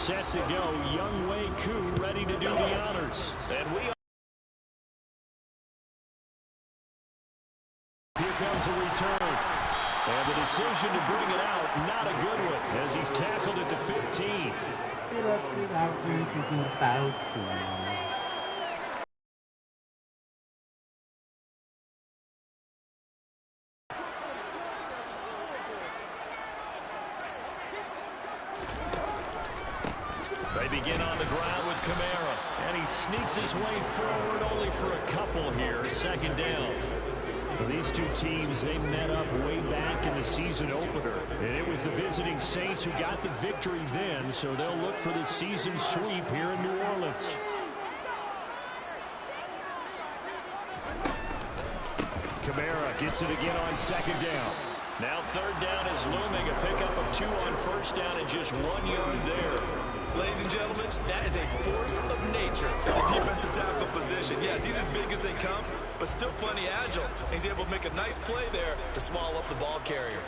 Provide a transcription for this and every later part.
set to go. Young Wei Koo ready to do the honors. And here comes a return. And the decision to bring it out, not a good one, as he's tackled at the 15. They begin on the ground with Kamara, and he sneaks his way forward only for a couple here. Second down. Well, these two teams, they met up way back in the season opener, and it was the visiting Saints who got the victory then, so they'll look for the season sweep here in New Orleans. Kamara gets it again on second down. Now third down is looming, a pickup of 2 on first down and just 1 yard there. Ladies and gentlemen, that is a force of nature at the defensive tackle position. Yes, he's as big as they come, but still plenty agile. He's able to make a nice play there to swallow up the ball carrier.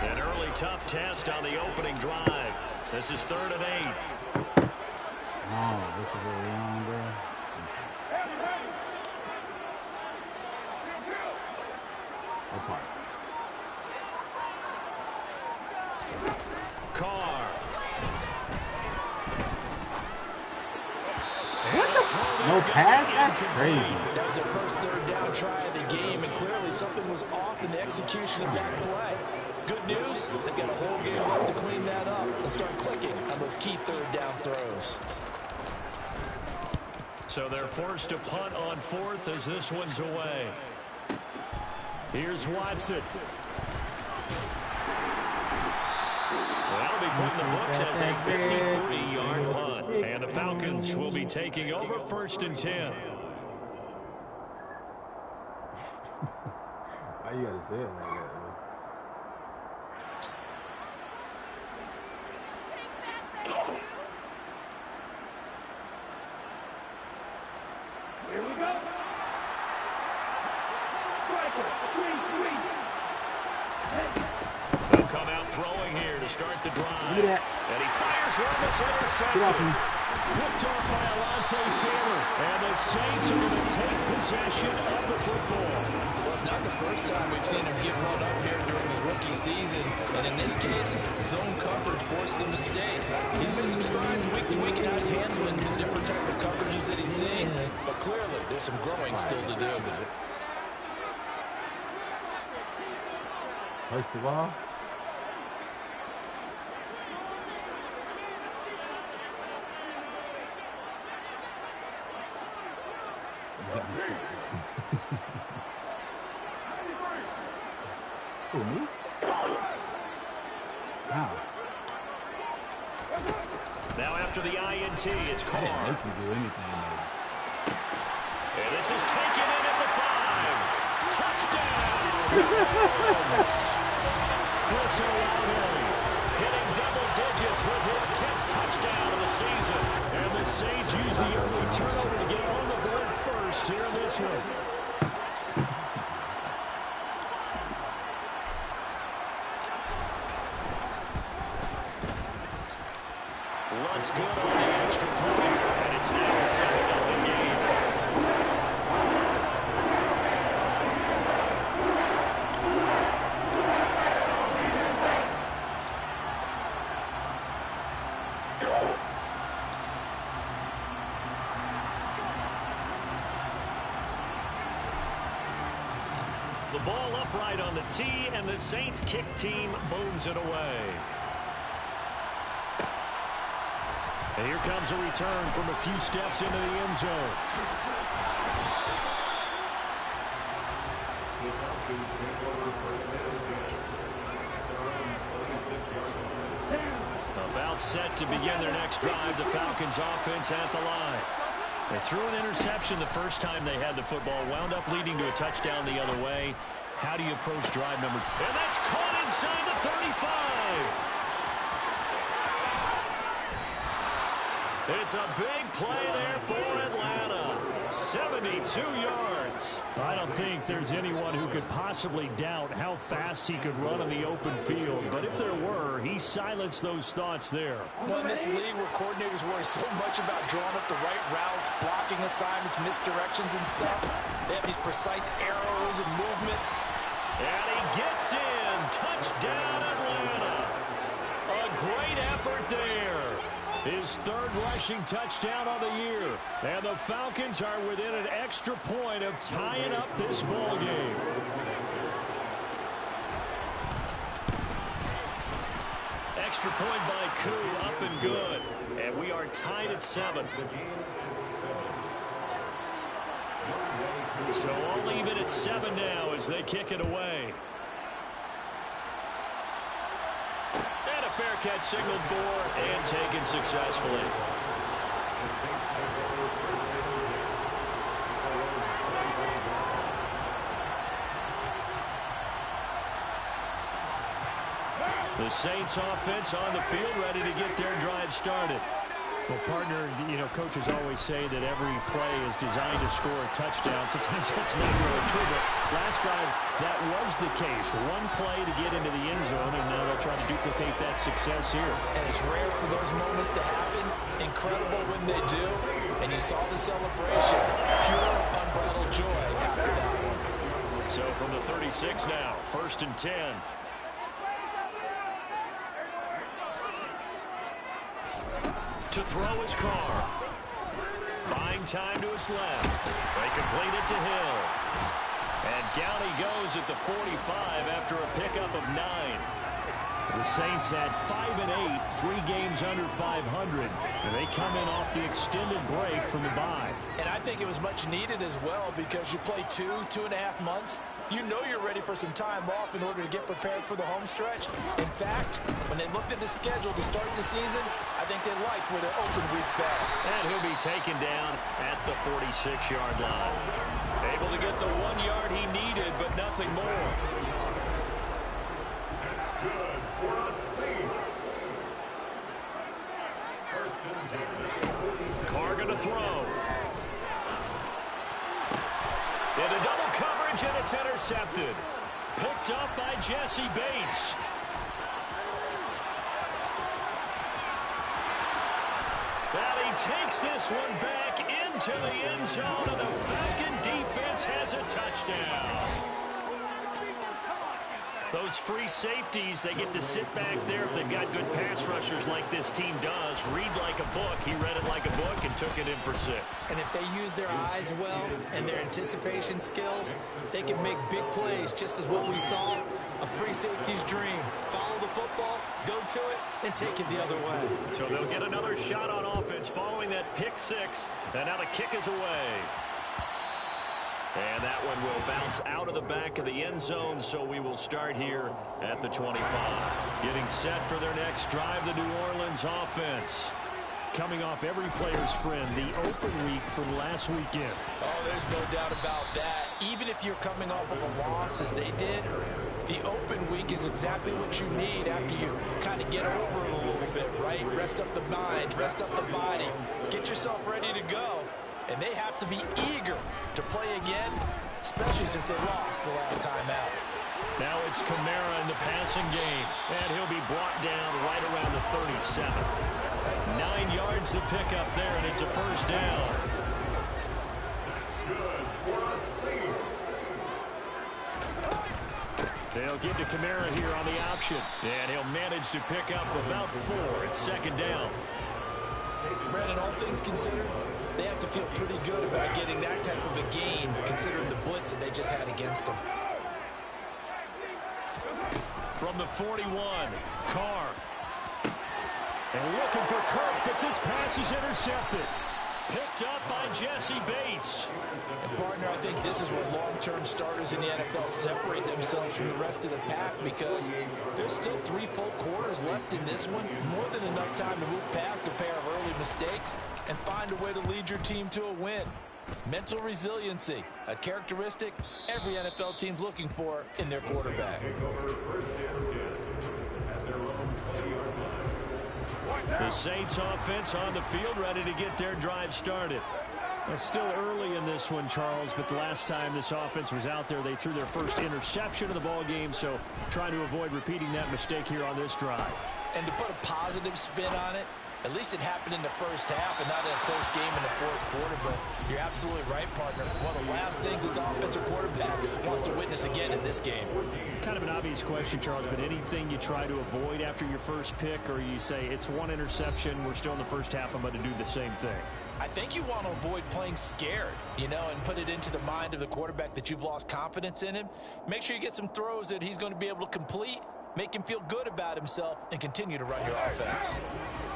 An early tough test on the opening drive. This is 3rd and 8. Oh, this is a longer. Apart. Carr. What the? No pass? That's crazy. That was their first 3rd down try of the game, and clearly something was off in the execution of that play. Good news, they've got a whole game left to clean that up and start clicking on those key 3rd down throws. So they're forced to punt on 4th as this one's away. Here's Watson. That'll be put in the books as a 53-yard punt. And the Falcons will be taking over 1st and 10. Why you gotta say it like that, though? Here we go. They'll come out throwing here to start the drive. And he fires one that's intercepted. Picked off by Alontae Taylor. And the Saints are going to take possession of the football. Well, it's not the first time we've seen him get run up here during his rookie season. And in this case, zone coverage forced him to stay. He's made some strides week to week in how he's handling the different type of coverages that he's seeing. But clearly, there's some growing still to do. First of all, who, me? Wow. Now after the INT, it's Carr. I didn't make you do anything, and this is taken in at the 5. Touchdown! Chris Olave hitting double digits with his 10th touchdown of the season. And the Saints use the early turnover to get on the board first here in this one. Runs good on the extra point, and it's now a 7-0 game. The ball upright on the tee, and the Saints kick team booms it away. And here comes a return from a few steps into the end zone. About set to begin their next drive, the Falcons offense at the line. They threw an interception the first time they had the football, wound up leading to a touchdown the other way. How do you approach drive number? And that's caught inside the 35. It's a big play there for Atlanta. 72 yards. I don't think there's anyone who could possibly doubt how fast he could run on the open field. But if there were, he silenced those thoughts there. Well, in this league where coordinators worry so much about drawing up the right routes, blocking assignments, misdirections and stuff, they have these precise arrows and movements. And he gets in. Touchdown, Atlanta. A great effort there. His third rushing touchdown of the year. And the Falcons are within an extra point of tying up this ball game. Extra point by Koo, up and good. And we are tied at 7. So all even at 7 now as they kick it away. And a fair catch signaled for and taken successfully. The Saints offense on the field ready to get their drive started. Well, partner, you know, coaches always say that every play is designed to score a touchdown. Sometimes that's not really true, but last drive, that was the case. One play to get into the end zone, and now they'll try to duplicate that success here. And it's rare for those moments to happen. Incredible when they do. And you saw the celebration. Pure, unbridled joy after that one. So from the 36 now, 1st and 10. To throw his car. Buying time to his left. They complete it to Hill. And down he goes at the 45 after a pickup of 9. The Saints at 5-8, 3 games under 500. And they come in off the extended break from the bye. And I think it was much needed as well because you play 2.5 months. You know you're ready for some time off in order to get prepared for the home stretch. In fact, when they looked at the schedule to start the season, I think they liked where their open week fell. And he'll be taken down at the 46-yard line. Able to get the 1 yard he needed, but nothing more. That's good for the Saints. Carr going to throw. Into double coverage, and it's intercepted. Picked up by Jesse Bates. And he takes this one back into the end zone, and the Falcon defense has a touchdown. Those free safeties, they get to sit back there if they've got good pass rushers like this team does. Read like a book. He read it like a book and took it in for 6. And if they use their eyes well and their anticipation skills, they can make big plays, just as what we saw, a free safety's dream. Follow the football, go to it, and take it the other way. So they'll get another shot on offense following that pick 6. And now the kick is away. And that one will bounce out of the back of the end zone, so we will start here at the 25. Getting set for their next drive, the New Orleans offense. Coming off every player's friend, the open week from last weekend. Oh, there's no doubt about that. Even if you're coming off of a loss as they did, the open week is exactly what you need after you kind of get over it a little bit, right? Rest up the mind, rest up the body, get yourself ready to go. And they have to be eager to play again, especially since they lost the last time out. Now it's Kamara in the passing game, and he'll be brought down right around the 37. 9 yards to pick up there, and it's a first down. That's good for the Saints. They'll give to Kamara here on the option, and he'll manage to pick up about 4 at 2nd down. Brandon, all things considered, they have to feel pretty good about getting that type of a gain, considering the blitz that they just had against them. From the 41, Carr. And looking for Kirk, but this pass is intercepted. Picked up by Jesse Bates. And partner, I think this is where long-term starters in the NFL separate themselves from the rest of the pack, because there's still 3 full quarters left in this one. More than enough time to move past a pair of early mistakes and find a way to lead your team to a win. Mental resiliency, a characteristic every NFL team's looking for in their quarterback. The Saints offense on the field ready to get their drive started. It's still early in this one, Charles, but the last time this offense was out there, they threw their first interception of the ball game, so trying to avoid repeating that mistake here on this drive. And to put a positive spin on it, at least it happened in the first half and not in a close game in the fourth quarter. But you're absolutely right, partner. One of the last things this offensive quarterback wants to witness again in this game. Kind of an obvious question, Charles, but anything you try to avoid after your first pick, or you say it's one interception, we're still in the first half, I'm going to do the same thing? I think you want to avoid playing scared, you know, and put it into the mind of the quarterback that you've lost confidence in him. Make sure you get some throws that he's going to be able to complete, make him feel good about himself, and continue to run your offense.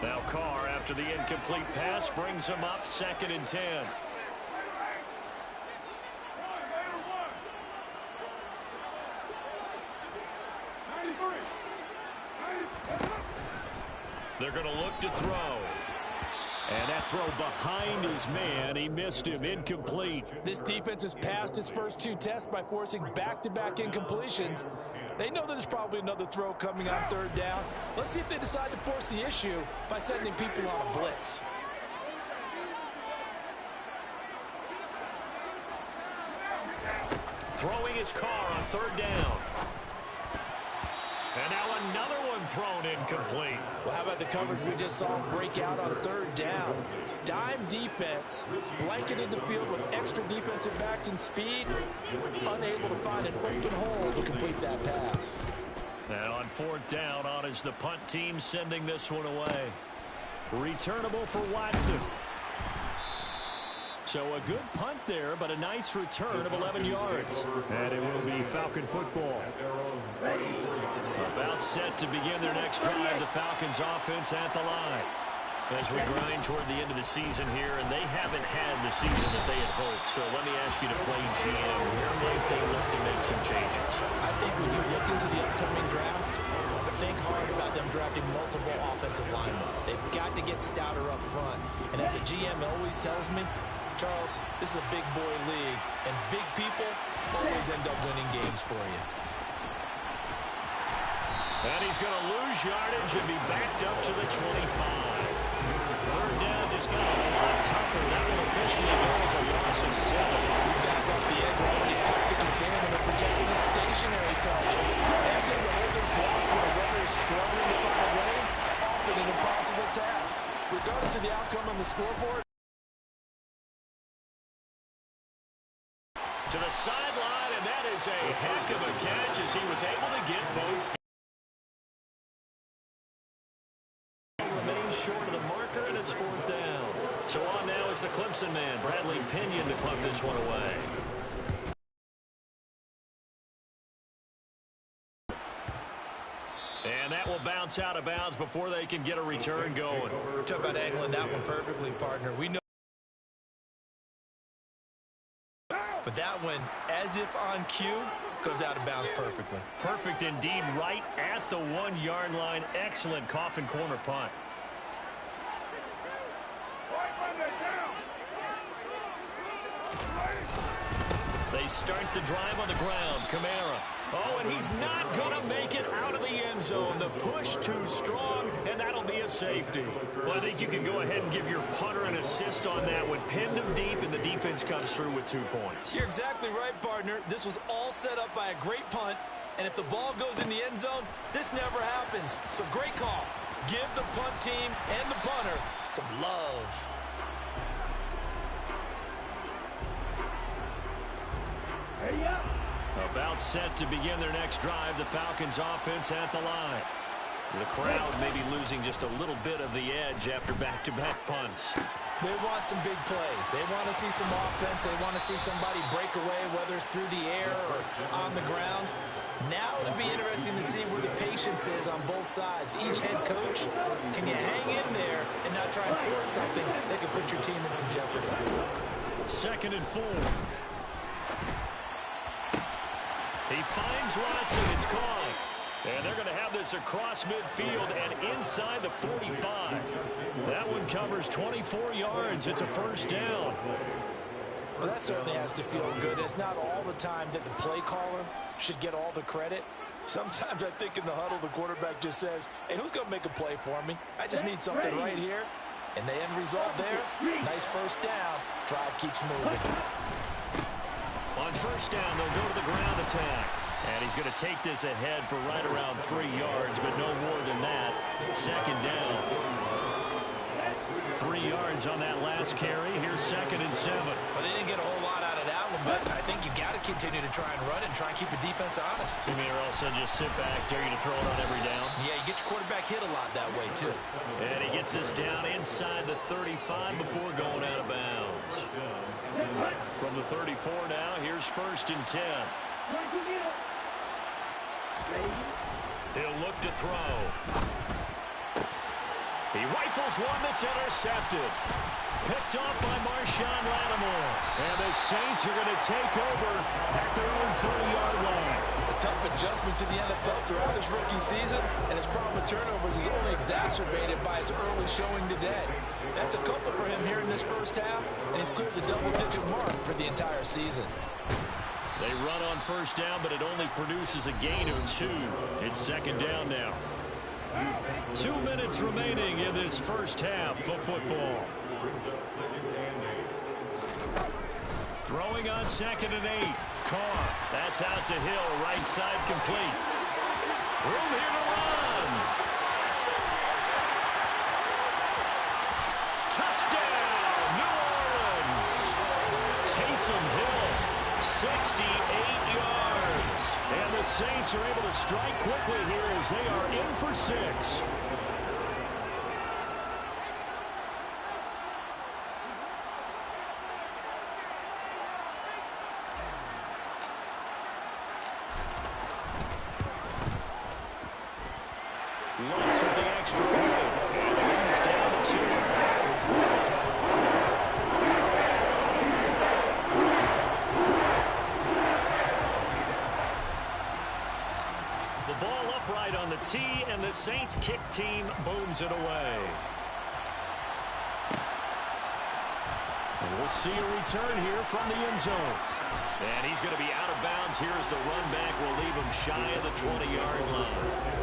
Now Carr, after the incomplete pass, brings him up 2nd and 10. They're going to look to throw. And that throw behind his man, he missed him, incomplete. This defense has passed its first 2 tests by forcing back-to-back incompletions. They know that there's probably another throw coming on 3rd down. Let's see if they decide to force the issue by sending people on a blitz. Throwing his Carr on 3rd down. And now another one thrown incomplete. Well, how about the coverage we just saw break out on 3rd down? Dime defense, blanketed the field with extra defensive backs and speed, unable to find an open hole to complete that pass. And on 4th down, on is the punt team sending this one away. Returnable for Watson. So a good punt there, but a nice return of 11 yards. And it will be Falcon football. About set to begin their next drive, the Falcons offense at the line. As we grind toward the end of the season here, and they haven't had the season that they had hoped. So let me ask you to play GM. Where might they look to make some changes? I think when you look into the upcoming draft, think hard about them drafting multiple offensive linemen. They've got to get stouter up front. And as a GM always tells me, Charles, this is a big boy league, and big people always end up winning games for you. And he's going to lose yardage and be backed up to the 25. 3rd down just got a lot tougher. That will officially go as a loss of 7. These guys off the edge are already tough to contain, and they're protecting a stationary target. Asking to hold their blocks when a runner is struggling to find a lane, often an impossible task. Regardless of the outcome on the scoreboard. To the sideline, and that is a heck of a catch as he was able to get both feet. Remains short of the marker, and it's 4th down. So on now is the Clemson man, Bradley Pinion, to punt this one away. And that will bounce out of bounds before they can get a return going. Talk about angling that one perfectly, partner. We know. But that one, as if on cue, goes out of bounds perfectly. Perfect indeed, right at the 1-yard line. Excellent coffin corner punt. They start the drive on the ground. Kamara. Oh, and he's not going to make it out of the end zone. The push too strong, and that'll be a safety. Well, I think you can go ahead and give your punter an assist on that one. Pinned him deep, and the defense comes through with 2 points. You're exactly right, partner. This was all set up by a great punt, and if the ball goes in the end zone, this never happens. So great call. Give the punt team and the punter some love. About set to begin their next drive, the Falcons offense at the line. The crowd may be losing just a little bit of the edge after back-to-back punts. They want some big plays. They want to see some offense. They want to see somebody break away, whether it's through the air or on the ground. Now it'll be interesting to see where the patience is on both sides. Each head coach, can you hang in there and not try and force something that could put your team in some jeopardy? 2nd and 4. He finds Watson. It's caught. And they're going to have this across midfield and inside the 45. That one covers 24 yards. It's a 1st down. Well, that certainly has to feel good. It's not all the time that the play caller should get all the credit. Sometimes I think in the huddle, the quarterback just says, hey, who's going to make a play for me? I just need something right here. And the end result there, nice first down. Drive keeps moving. On first down, they'll go to the ground attack. And he's going to take this ahead for right around 3 yards, but no more than that. Second down. 3 yards on that last carry. Here's 2nd and 7. Well, they didn't get a whole lot out of that one, but I think you got to continue to try and run and try and keep the defense honest. You mean or else they'll just sit back, dare you to throw it on every down? Yeah, you get your quarterback hit a lot that way, too. And he gets this down inside the 35 before going out of bounds. From the 34 now, here's 1st and 10. He'll look to throw. He rifles one that's intercepted. Picked off by Marshawn Lattimore. And the Saints are going to take over at their own 30-yard line. A tough adjustment to the NFL throughout his rookie season, and his problem with turnovers is only exacerbated by his early showing today. That's a couple for him here in this first half, and he's cleared the double-digit mark for the entire season. They run on first down, but it only produces a gain of 2. It's 2nd down now. 2 minutes remaining in this first half of football. Throwing on 2nd and 8. Carr. That's out to Hill. Right side complete. Room here to run. Touchdown, New Orleans. Taysom Hill, 68 yards. And the Saints are able to strike quickly here as they are in for 6. Lutz with the extra point. And the lead is down to 2. The ball upright on the tee, and the Saints kick team booms it away. And we'll see a return here from the end zone. And he's going to be out of bounds here as the run back will leave him shy of the 20-yard line.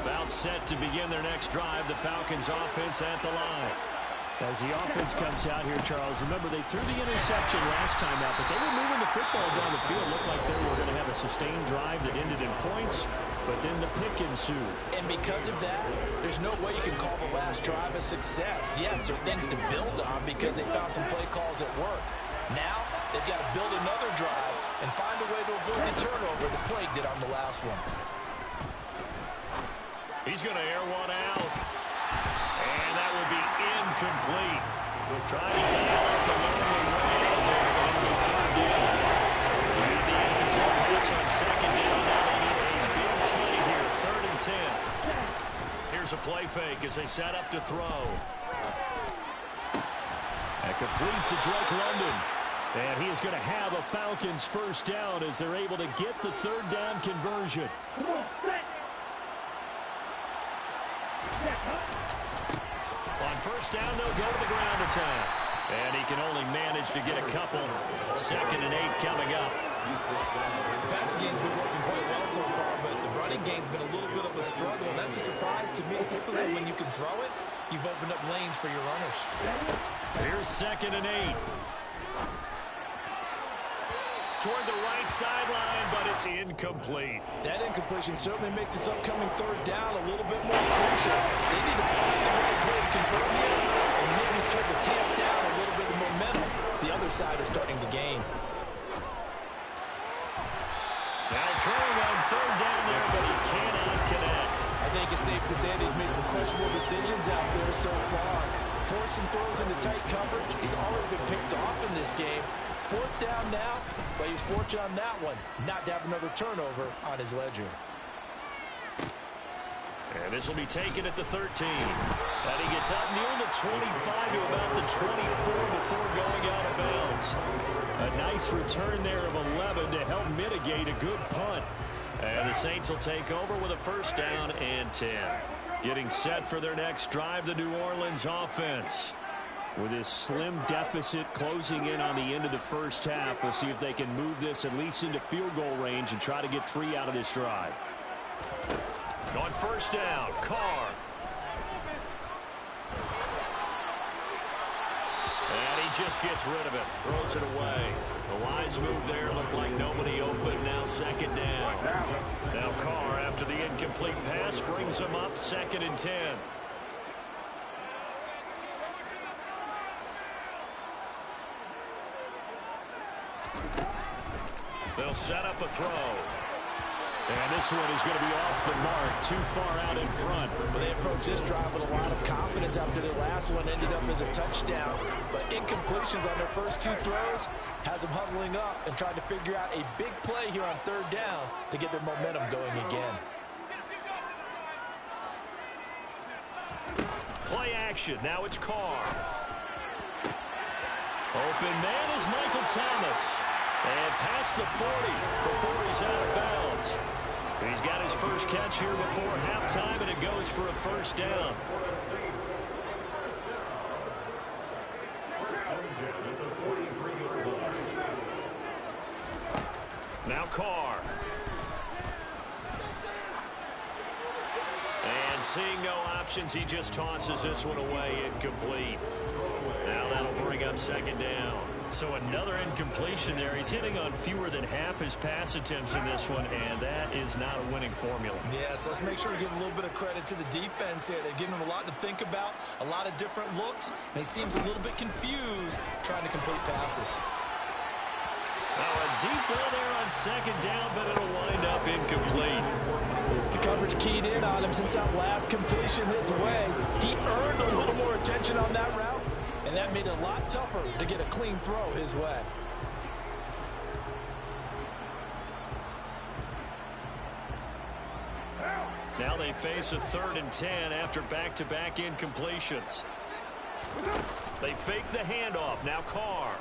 About set to begin their next drive. The Falcons offense at the line. As the offense comes out here, Charles, remember they threw the interception last time out, but they were moving the football down the field. Looked like they were going to have a sustained drive that ended in points, but then the pick ensued. And because of that, there's no way you can call the last drive a success. Yes, there are things to build on because they found some play calls at work. Now, they've got to build another drive and find a way to avoid the turnover that plagued it on the last one. He's going to air one out. And that would be incomplete. Trying to dial up the number way out there. Going to be 3rd down. And the incomplete pass on 2nd down. Now they need a big play here. 3rd and 10. Here's a play fake as they set up to throw. And complete to Drake London. And he is going to have a Falcons first down as they're able to get the 3rd down conversion. On first down, they'll go to the ground attack. And he can only manage to get a couple. 2nd and 8 coming up. The passing game's been working quite well so far, but the running game's been a little bit of a struggle. And that's a surprise to me. Typically, when you can throw it, you've opened up lanes for your runners. Here's 2nd and 8. Toward the right sideline, but it's incomplete. That incompletion certainly makes this upcoming 3rd down a little bit more crucial. They need to find the right play to convert here and maybe start to tamp down a little bit of momentum. The other side is starting to gain. Now throwing on 3rd down there, but he cannot connect. I think it's safe to say that he's made some questionable decisions out there so far. Forcing throws into tight coverage. He's already been picked off in this game. 4th down now, but he's fortunate on that one not to have another turnover on his ledger. And this will be taken at the 13. And he gets up near the 25 to about the 24 before going out of bounds. A nice return there of 11 to help mitigate a good punt. And the Saints will take over with a first down and 10. Getting set for their next drive, the New Orleans offense. With this slim deficit closing in on the end of the first half, we'll see if they can move this at least into field goal range and try to get 3 out of this drive. On first down, Carr. And he just gets rid of it. Throws it away. The wise move there. Looked like nobody open. Now second down. Now Carr, after the incomplete pass, brings him up 2nd and 10. They'll set up a throw. And this one is going to be off the mark, too far out in front. But they approach this drive with a lot of confidence after their last one ended up as a touchdown. But incompletions on their first 2 throws has them huddling up and trying to figure out a big play here on 3rd down to get their momentum going again. Play action. Now it's Carr. Open man is Michael Thomas. And past the 40 before he's out of bounds. He's got his first catch here before halftime, and it goes for a first down. Now Carr. And seeing no options, he just tosses this one away, incomplete. Now that'll bring up 2nd down. So another incompletion there. He's hitting on fewer than half his pass attempts in this one, and that is not a winning formula. Yes, let's make sure we give a little bit of credit to the defense here. They've given him a lot to think about, a lot of different looks, and he seems a little bit confused trying to complete passes. Now a deep ball there on 2nd down, but it'll wind up incomplete. The coverage keyed in on him since that last completion his way. He earned a little more attention on that route, and that made it a lot tougher to get a clean throw his way. Now they face a 3rd and 10 after back-to-back incompletions. They fake the handoff. Now Carr.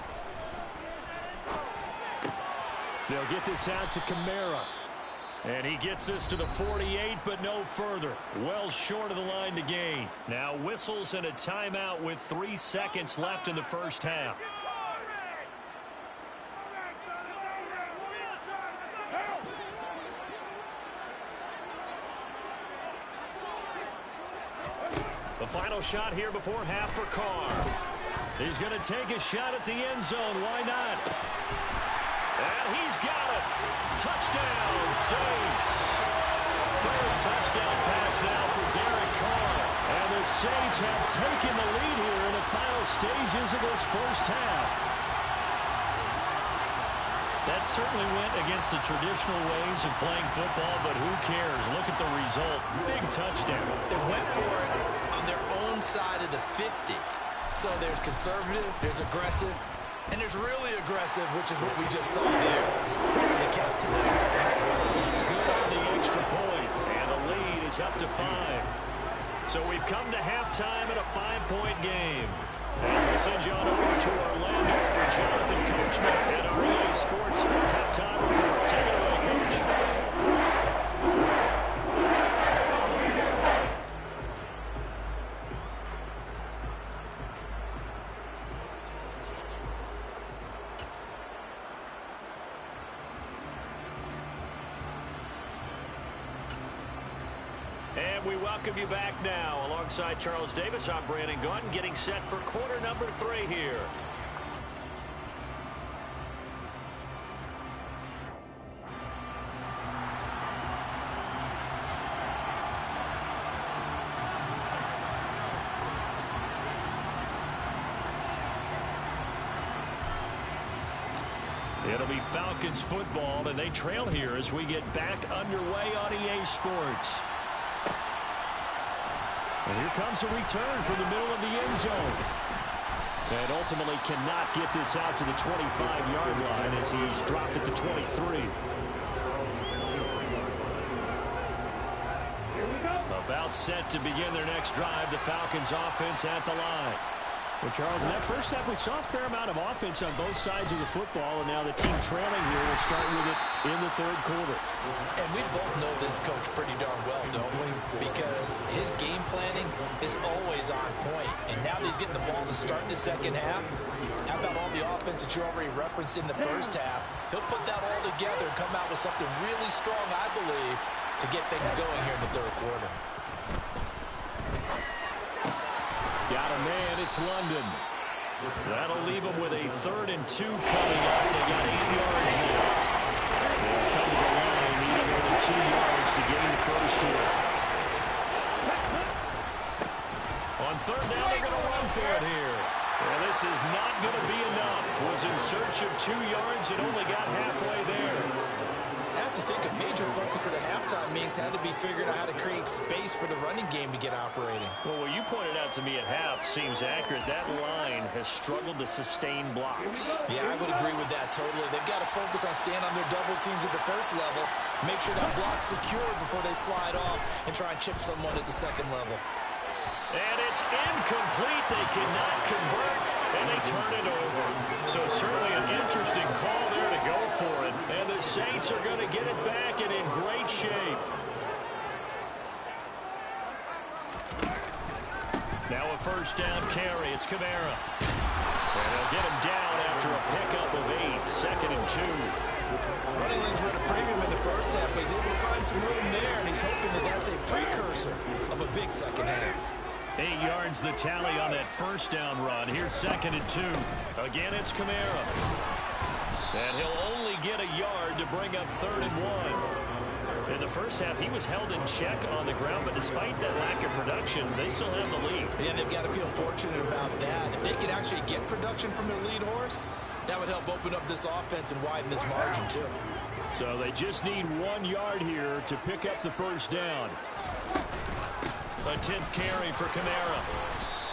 They'll get this out to Kamara. And he gets this to the 48, but no further. Well short of the line to gain. Now whistles and a timeout with 3 seconds left in the first half. The final shot here before half for Carr. He's going to take a shot at the end zone. Why not? And he's got it. Touchdown, Saints. 3rd touchdown pass now for Derek Carr. And the Saints have taken the lead here in the final stages of this first half. That certainly went against the traditional ways of playing football, but who cares? Look at the result. Big touchdown. They went for it on their own side of the 50. So there's conservative, there's aggressive, and there's really aggressive, which is what we just saw there. Tip of the cap to them. It's good on the extra point, and the lead is up to 5. So we've come to halftime in a 5-point game. As we send you on over to Orlando for Jonathan Coachman at our EA Sports halftime report. Take it away, Coach. And we welcome you back now. Alongside Charles Davis, I'm Brandon Gaudin, getting set for quarter number 3 here. It'll be Falcons football, and they trail here as we get back underway on EA Sports. And here comes a return from the middle of the end zone. And ultimately cannot get this out to the 25-yard line as he's dropped at the 23. About set to begin their next drive, the Falcons offense at the line. Well, Charles, in that first half, we saw a fair amount of offense on both sides of the football, and now the team trailing here will start with it in the 3rd quarter. And we both know this coach pretty darn well, don't we? Because his game planning is always on point. And now that he's getting the ball to start the second half, how about all the offense that you already referenced in the first half? He'll put that all together and come out with something really strong, I believe, to get things going here in the third quarter. Got a man, it's London. That'll leave them with a 3rd and 2 coming up. They got 8 yards there. They'll come to the line, needing only 2 yards to gain the first here. On 3rd down, they're going to run for it here. Well, this is not going to be enough. Was in search of 2 yards and only got halfway there. I have to think a major focus of the halftime meetings had to be figuring out how to create space for the running game to get operating. Well, what you pointed out to me at half seems accurate. That line has struggled to sustain blocks. Yeah, I would agree with that totally. They've got to focus on staying on their double teams at the first level, make sure that block's secure before they slide off and try and chip someone at the second level. And it's incomplete. They cannot convert, and they turn it over. So certainly an interesting call there to go for it. And the Saints are going to get it back and in great shape. Now a 1st down carry. It's Kamara. And they'll get him down after a pickup of 8. 2nd and 2. Running lanes were at a premium in the first half, but he's able to find some room there, and he's hoping that that's a precursor of a big second half. 8 yards the tally on that 1st down run. Here's 2nd and 2. Again, it's Kamara. And he'll only get a yard to bring up 3rd and 1. In the first half, he was held in check on the ground, but despite that lack of production, they still have the lead. Yeah, they've got to feel fortunate about that. If they could actually get production from their lead horse, that would help open up this offense and widen this margin, too. So they just need 1 yard here to pick up the 1st down. A 10th carry for Kamara.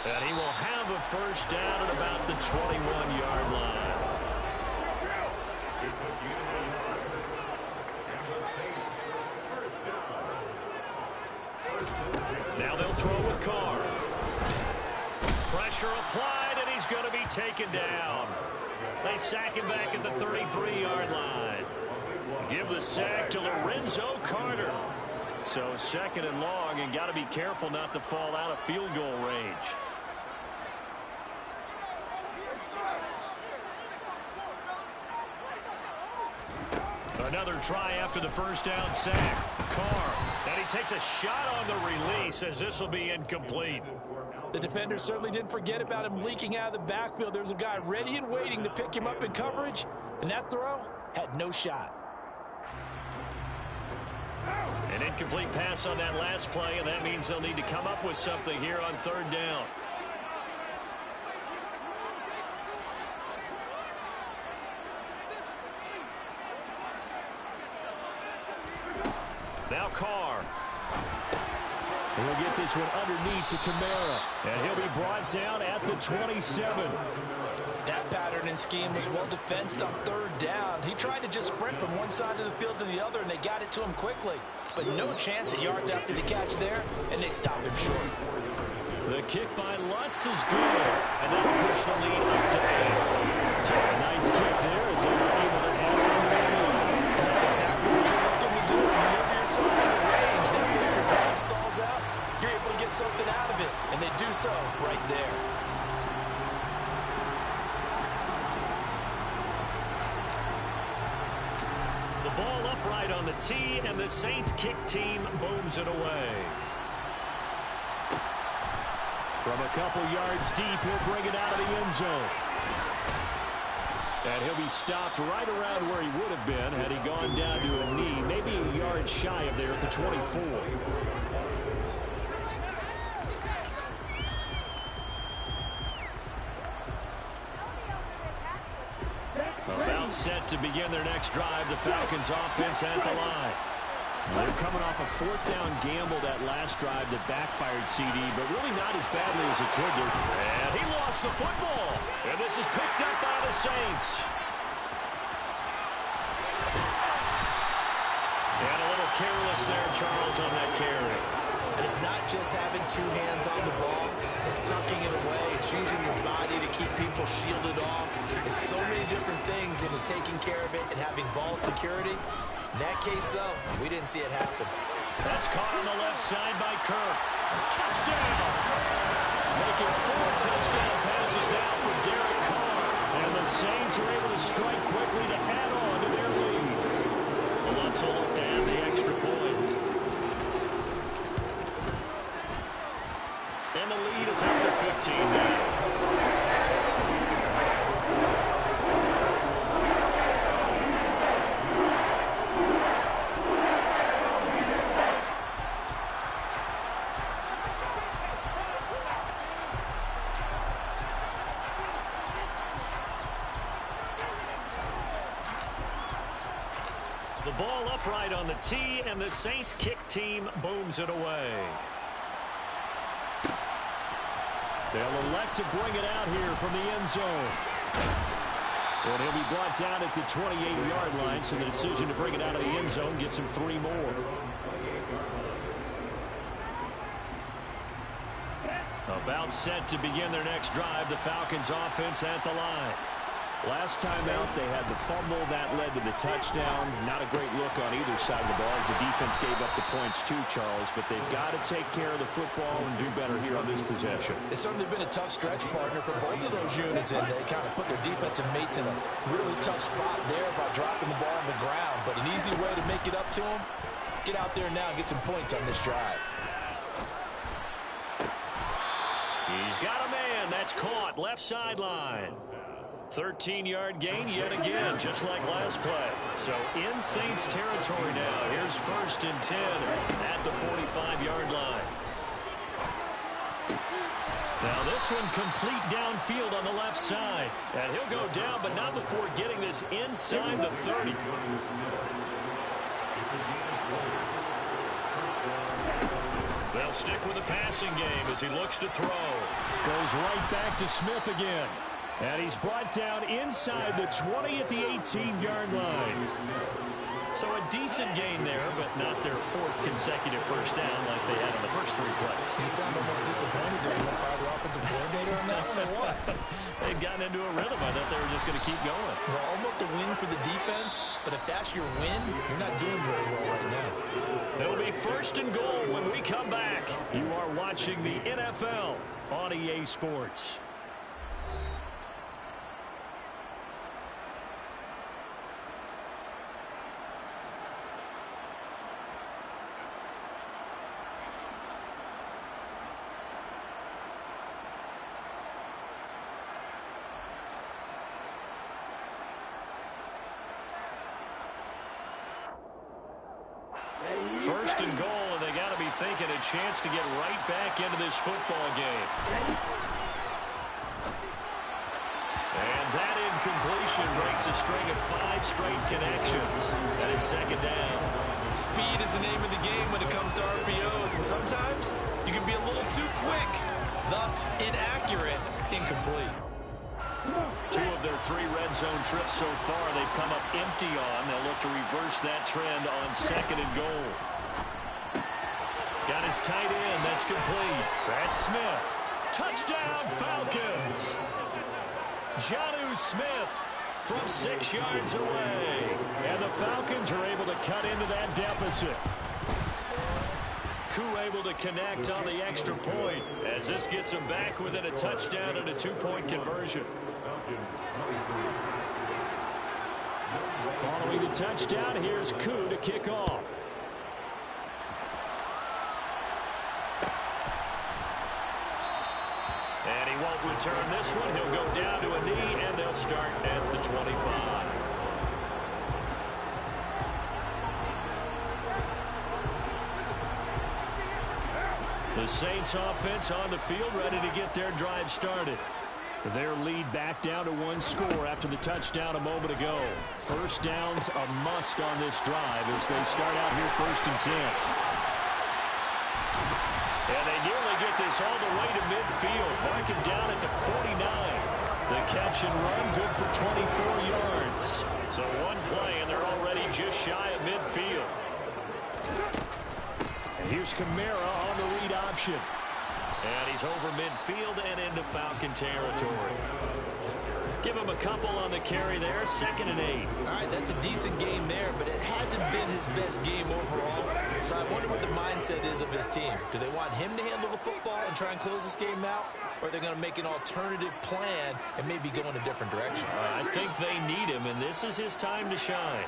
And he will have a 1st down at about the 21-yard line. Now they'll throw with Carr. Pressure applied, and he's going to be taken down. They sack him back at the 33-yard line. Give the sack to Lorenzo Carter. So 2nd and long, and got to be careful not to fall out of field goal range. Another try after the 1st down sack. Carr, and he takes a shot on the release as this will be incomplete. The defender certainly didn't forget about him leaking out of the backfield. There's a guy ready and waiting to pick him up in coverage, and that throw had no shot. An incomplete pass on that last play, and that means they'll need to come up with something here on 3rd down. Now Carr. And he'll get this one underneath to Kamara, and he'll be brought down at the 27. That pattern and scheme was well defensed on 3rd down. He tried to just sprint from one side of the field to the other, and they got it to him quickly. But no chance at yards after the catch there, and they stopped him short. The kick by Lutz is good, and that'll push the lead up to 8. Took a nice kick there as they were able to add on the lead. And that's exactly what you're looking to do. Whenever you're yourself in the range, that way if your drive stalls out, you're able to get something out of it, and they do so right there. Ball upright on the tee, and the Saints kick team booms it away. From a couple yards deep, he'll bring it out of the end zone. And he'll be stopped right around where he would have been had he gone down to a knee, maybe a yard shy of there at the 24. About set to begin their next drive, the Falcons offense at the line. They're coming off a 4th down gamble that last drive that backfired CD, but really not as badly as it could do. And he lost the football. And this is picked up by the Saints. And a little careless there, Charles, on that carry. And it's not just having 2 hands on the ball. It's tucking it away. It's using your body to keep people shielded off. There's so many different things into taking care of it and having ball security. In that case, though, we didn't see it happen. That's caught on the left side by Kirk. Touchdown! Making 4 touchdown passes now for Derek Carr. And the Saints are able to strike quickly to add on to their lead. Well, let's look at the extra point. is up to 15 now. The ball upright on the tee, and the Saints kick team booms it away. They'll elect to bring it out here from the end zone. And he'll be brought down at the 28-yard line, so the decision to bring it out of the end zone gets him 3 more. About set to begin their next drive, the Falcons offense at the line. Last time out, they had the fumble. That led to the touchdown. Not a great look on either side of the ball as the defense gave up the points too, Charles. But they've got to take care of the football and do better here on this possession. It's certainly been a tough stretch, partner, for both of those units, and they kind of put their defensive mates in a really tough spot there by dropping the ball on the ground. But an easy way to make it up to them, get out there now and get some points on this drive. He's got a man. That's caught. Left sideline. 13-yard gain yet again, just like last play. So in Saints territory now. Here's 1st and 10 at the 45-yard line. Now this one complete downfield on the left side. And he'll go down, but not before getting this inside the 30. They'll stick with the passing game as he looks to throw. Goes right back to Smith again. And he's brought down inside the 20 at the 18-yard line. So a decent gain there, but not their 4th consecutive first down like they had on the first 3 plays. You sound almost disappointed that you went fire the offensive coordinator on that one, or what? They'd gotten into a rhythm. I thought they were just going to keep going. Well, almost a win for the defense, but if that's your win, you're not doing very well right now. It'll be 1st and goal when we come back. You are watching the NFL on EA Sports. First and goal, and they got to be thinking a chance to get right back into this football game. And that incompletion breaks a string of 5 straight connections. And it's 2nd down. Speed is the name of the game when it comes to RPOs, and sometimes you can be a little too quick, thus inaccurate, incomplete. 2 of their 3 red zone trips so far they've come up empty on. They'll look to reverse that trend on 2nd and goal. Got his tight end. That's complete. That's Smith. Touchdown, Falcons. Jonnu Smith from 6 yards away. And the Falcons are able to cut into that deficit. Koo able to connect on the extra point as this gets them back within a touchdown and a 2-point conversion. Following the touchdown, here's Koo to kick off. And he won't return this one. He'll go down to a knee, and they'll start at the 25. The Saints offense on the field ready to get their drive started. Their lead back down to 1 score after the touchdown a moment ago. First down's a must on this drive as they start out here 1st and 10. And they nearly get this all the way to midfield. Marking down at the 49. The catch and run good for 24 yards. So 1 play and they're already just shy of midfield. And here's Kamara on the read option. And he's over midfield and into Falcon territory. Give him a couple on the carry there. 2nd and 8. All right, that's a decent game there, but it hasn't been his best game overall. So I wonder what the mindset is of his team. Do they want him to handle the football and try and close this game out? Or are they going to make an alternative plan and maybe go in a different direction? I think they need him, and this is his time to shine.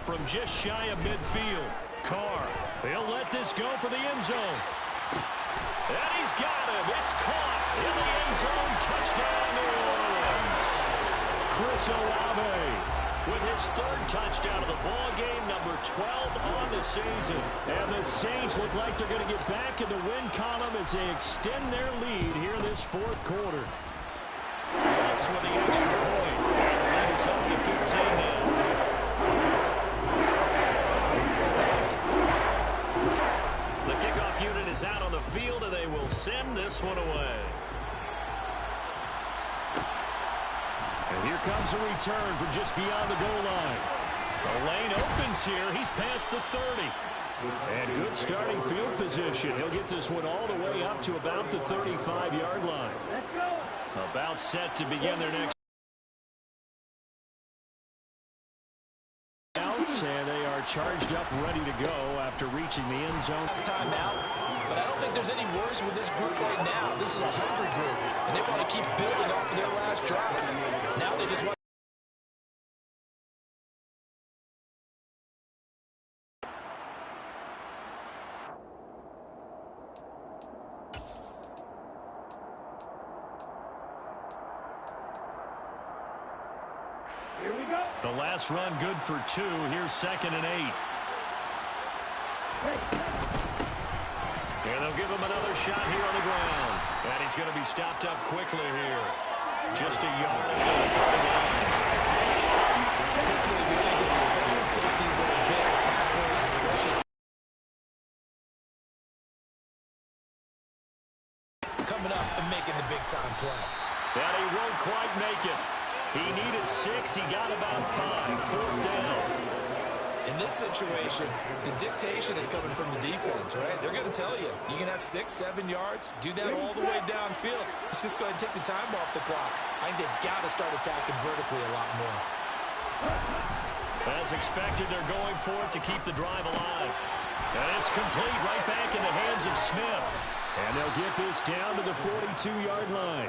From just shy of midfield, Carr. He'll let this go for the end zone. And he's got him. It's caught in the end zone. Touchdown, New Orleans. Chris Olave with his third touchdown of the ball game, number 12 on the season. And the Saints look like they're going to get back in the win column as they extend their lead here this fourth quarter. Bucks with the extra point. And the lead is up to 15 now. The kickoff unit is out on the field, and they will send this one away. And here comes a return from just beyond the goal line. The lane opens here. He's past the 30. And good starting field position. He'll get this one all the way up to about the 35-yard line. About set to begin their next. And they are charged up, ready to go after reaching the end zone. Time out, but I don't think there's any worries with this group right now. This is a hungry group, and they want to keep building off of their last drive. Now they just want. The last run good for 2. Here's 2nd and 8. And they'll give him another shot here on the ground. And he's going to be stopped up quickly here. Just a yard to the 30 line. Typically, we think it's the strong safeties that are better tacklers, especially coming up and making the big-time play. And he won't quite make it. He needed 6. He got about 5. 4th down. In this situation, the dictation is coming from the defense, right? They're going to tell you, you can have 6, 7 yards, do that all the way downfield. Let's just go ahead and take the time off the clock. I think they've got to start attacking vertically a lot more. As expected, they're going for it to keep the drive alive. And it's complete right back in the hands of Smith. And they'll get this down to the 42-yard line.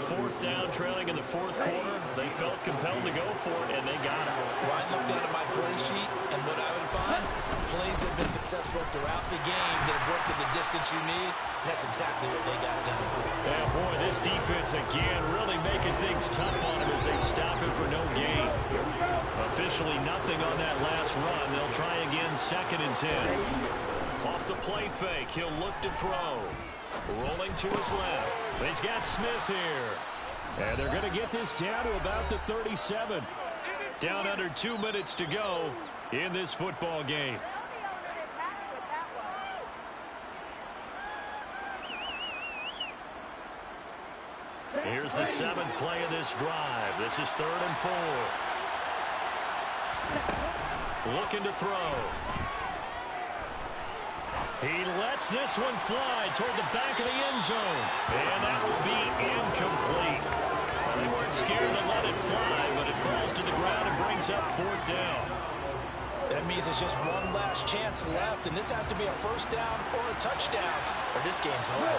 4th down, trailing in the 4th quarter. They felt compelled to go for it, and they got it. Well, I looked down at my play sheet, and what I would find, plays have been successful throughout the game that have worked at the distance you need, and that's exactly what they got done. Yeah, boy, this defense, again, really making things tough on him as they stop him for no gain. Officially nothing on that last run. They'll try again, 2nd and 10. Off the play fake, he'll look to throw. Rolling to his left. He's got Smith here. And they're going to get this down to about the 37. Down under 2 minutes to go in this football game. Here's the 7th play of this drive. This is 3rd and 4. Looking to throw. He lets this one fly toward the back of the end zone. And that will be incomplete. They weren't scared to let it fly, but it falls to the ground and brings up 4th down. That means it's just one last chance left, and this has to be a 1st down or a touchdown, or this game's over.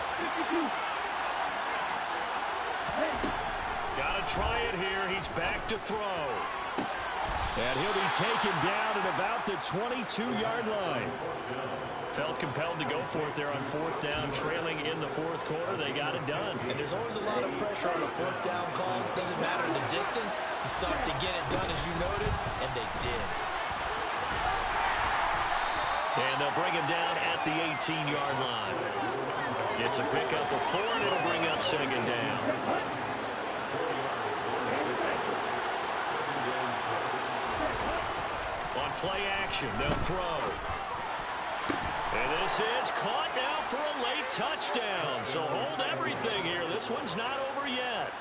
Got to try it here. He's back to throw. And he'll be taken down at about the 22-yard line. Felt compelled to go for it there on 4th down, trailing in the 4th quarter. They got it done. And there's always a lot of pressure on a 4th down call. Doesn't matter the distance. You stop to get it done, as you noted, and they did. And they'll bring him down at the 18-yard line. It's a pickup of 4, and it'll bring up 2nd down. On play action, they'll throw. And this is caught now for a late touchdown. So hold everything here. This one's not over yet.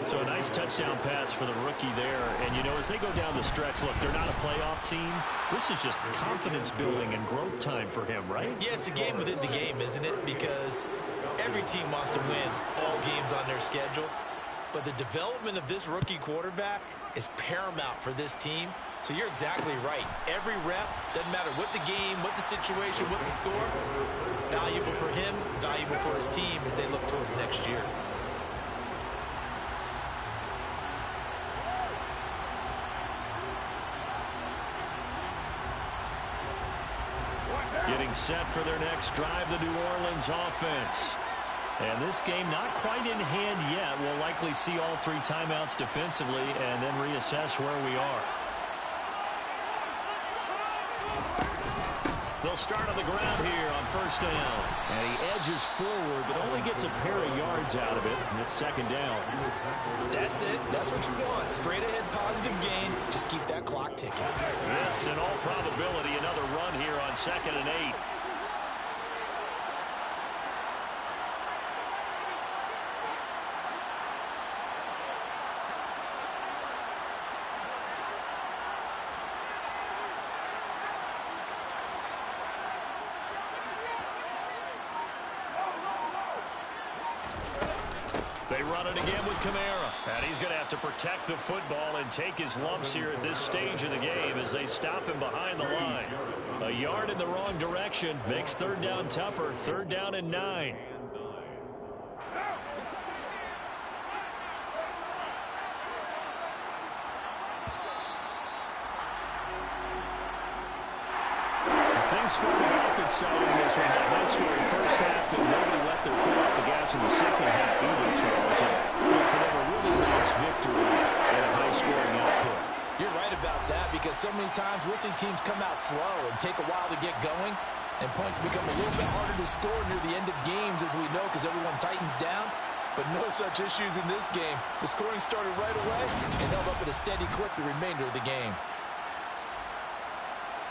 So a nice touchdown pass for the rookie there. And, you know, as they go down the stretch, look, they're not a playoff team. This is just confidence building and growth time for him, right? Yeah, it's a game within the game, isn't it? Because every team wants to win all games on their schedule. But the development of this rookie quarterback is paramount for this team. So you're exactly right. Every rep, doesn't matter what the game, what the situation, what the score, valuable for him, valuable for his team as they look towards next year. Getting set for their next drive, the New Orleans offense. And this game not quite in hand yet. We'll likely see all 3 timeouts defensively and then reassess where we are. They'll start on the ground here on first down. And he edges forward, but only gets a pair of yards out of it. And it's second down. That's it. That's what you want. Straight ahead positive gain. Just keep that clock ticking. This, in all probability, another run here on 2nd and 8. They run it again with Kamara. And he's going to have to protect the football and take his lumps here at this stage of the game as they stop him behind the line. A yard in the wrong direction makes third down tougher. Third down and 9. Things started off exciting this one. Had a high-scoring first half, and nobody let their foot off the gas in the second half either, Charles. And for them, a really nice victory and a high-scoring output. You're right about that, because so many times we'll see teams come out slow and take a while to get going, and points become a little bit harder to score near the end of games, as we know, because everyone tightens down. But no such issues in this game. The scoring started right away and held up at a steady clip the remainder of the game.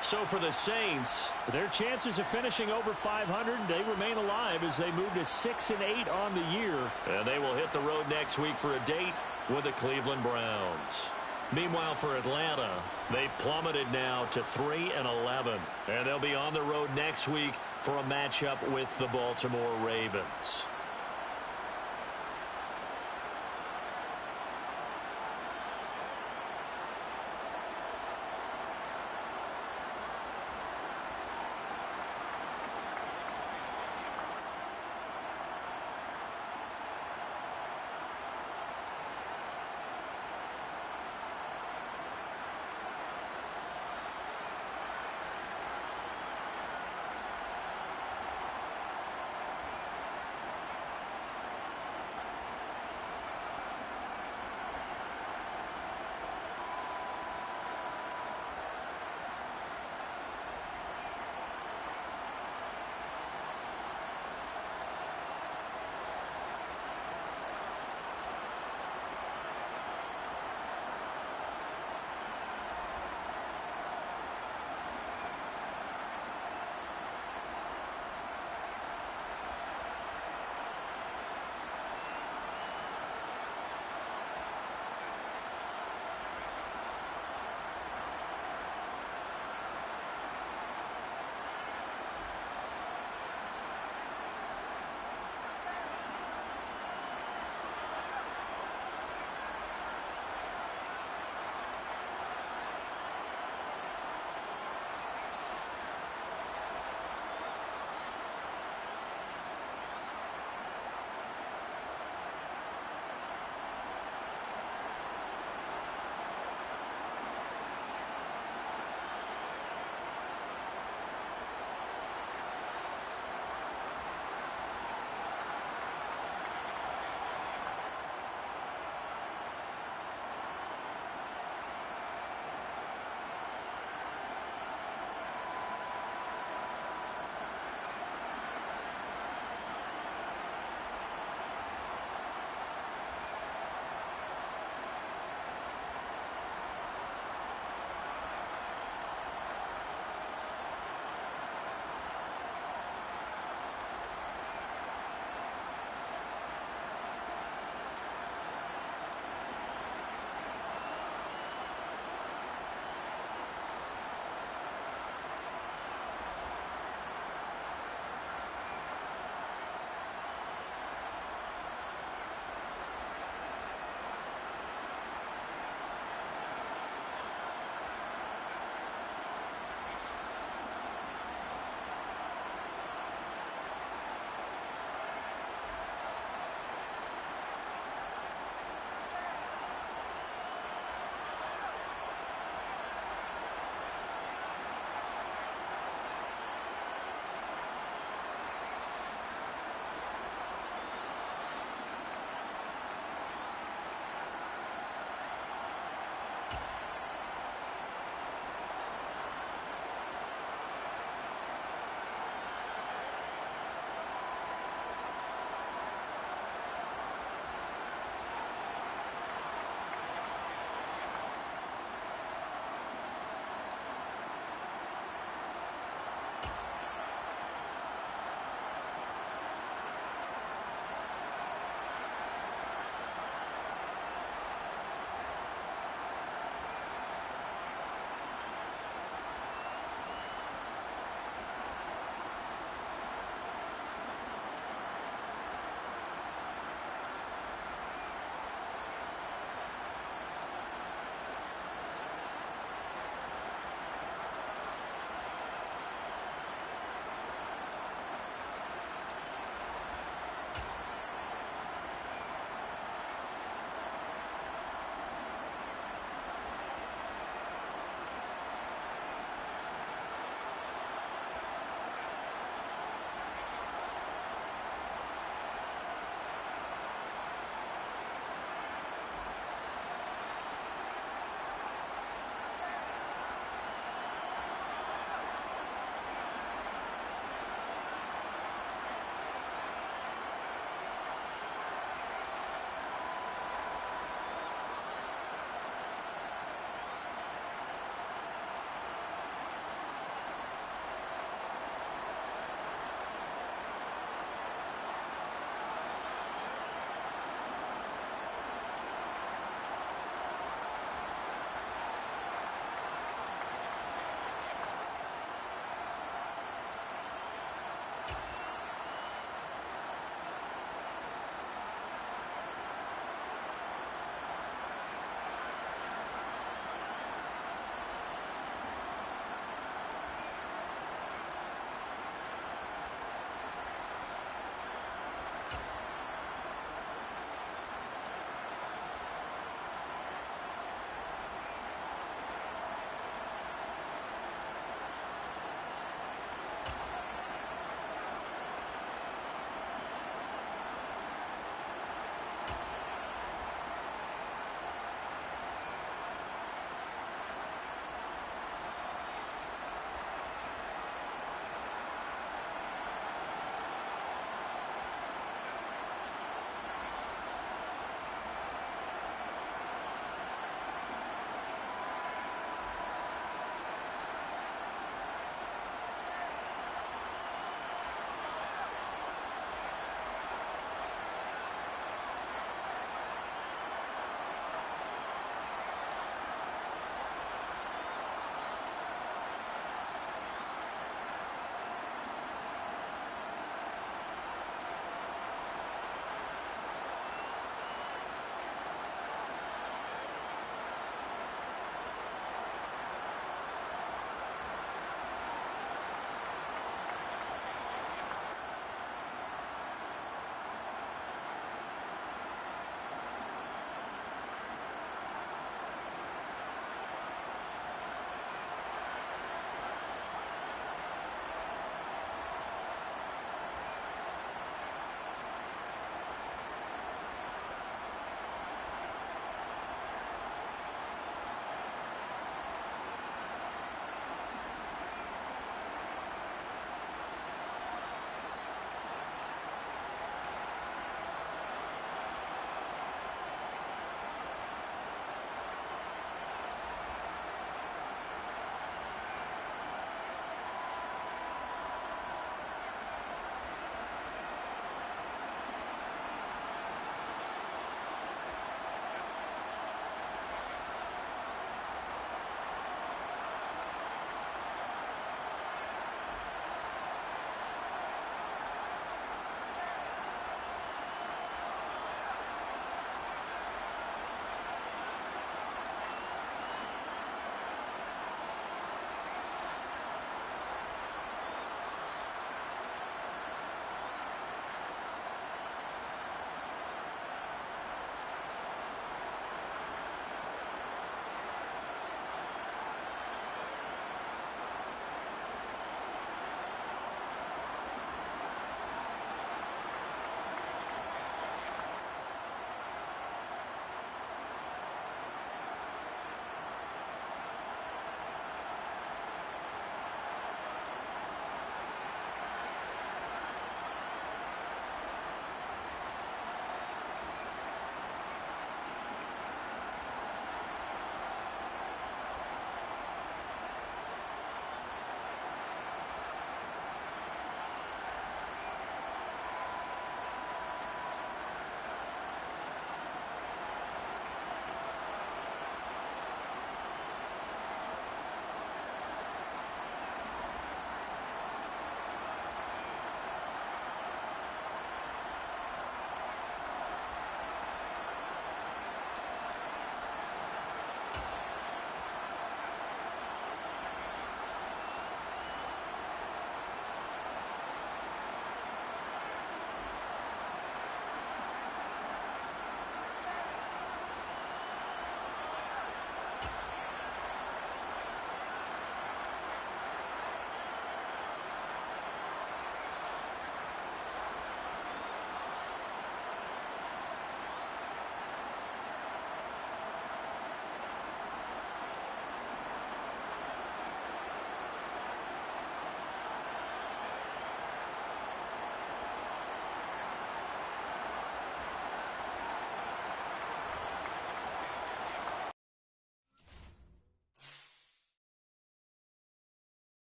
So for the Saints, their chances of finishing over 500, they remain alive as they move to 6-8 on the year. And they will hit the road next week for a date with the Cleveland Browns. Meanwhile, for Atlanta, they've plummeted now to 3-11. And they'll be on the road next week for a matchup with the Baltimore Ravens.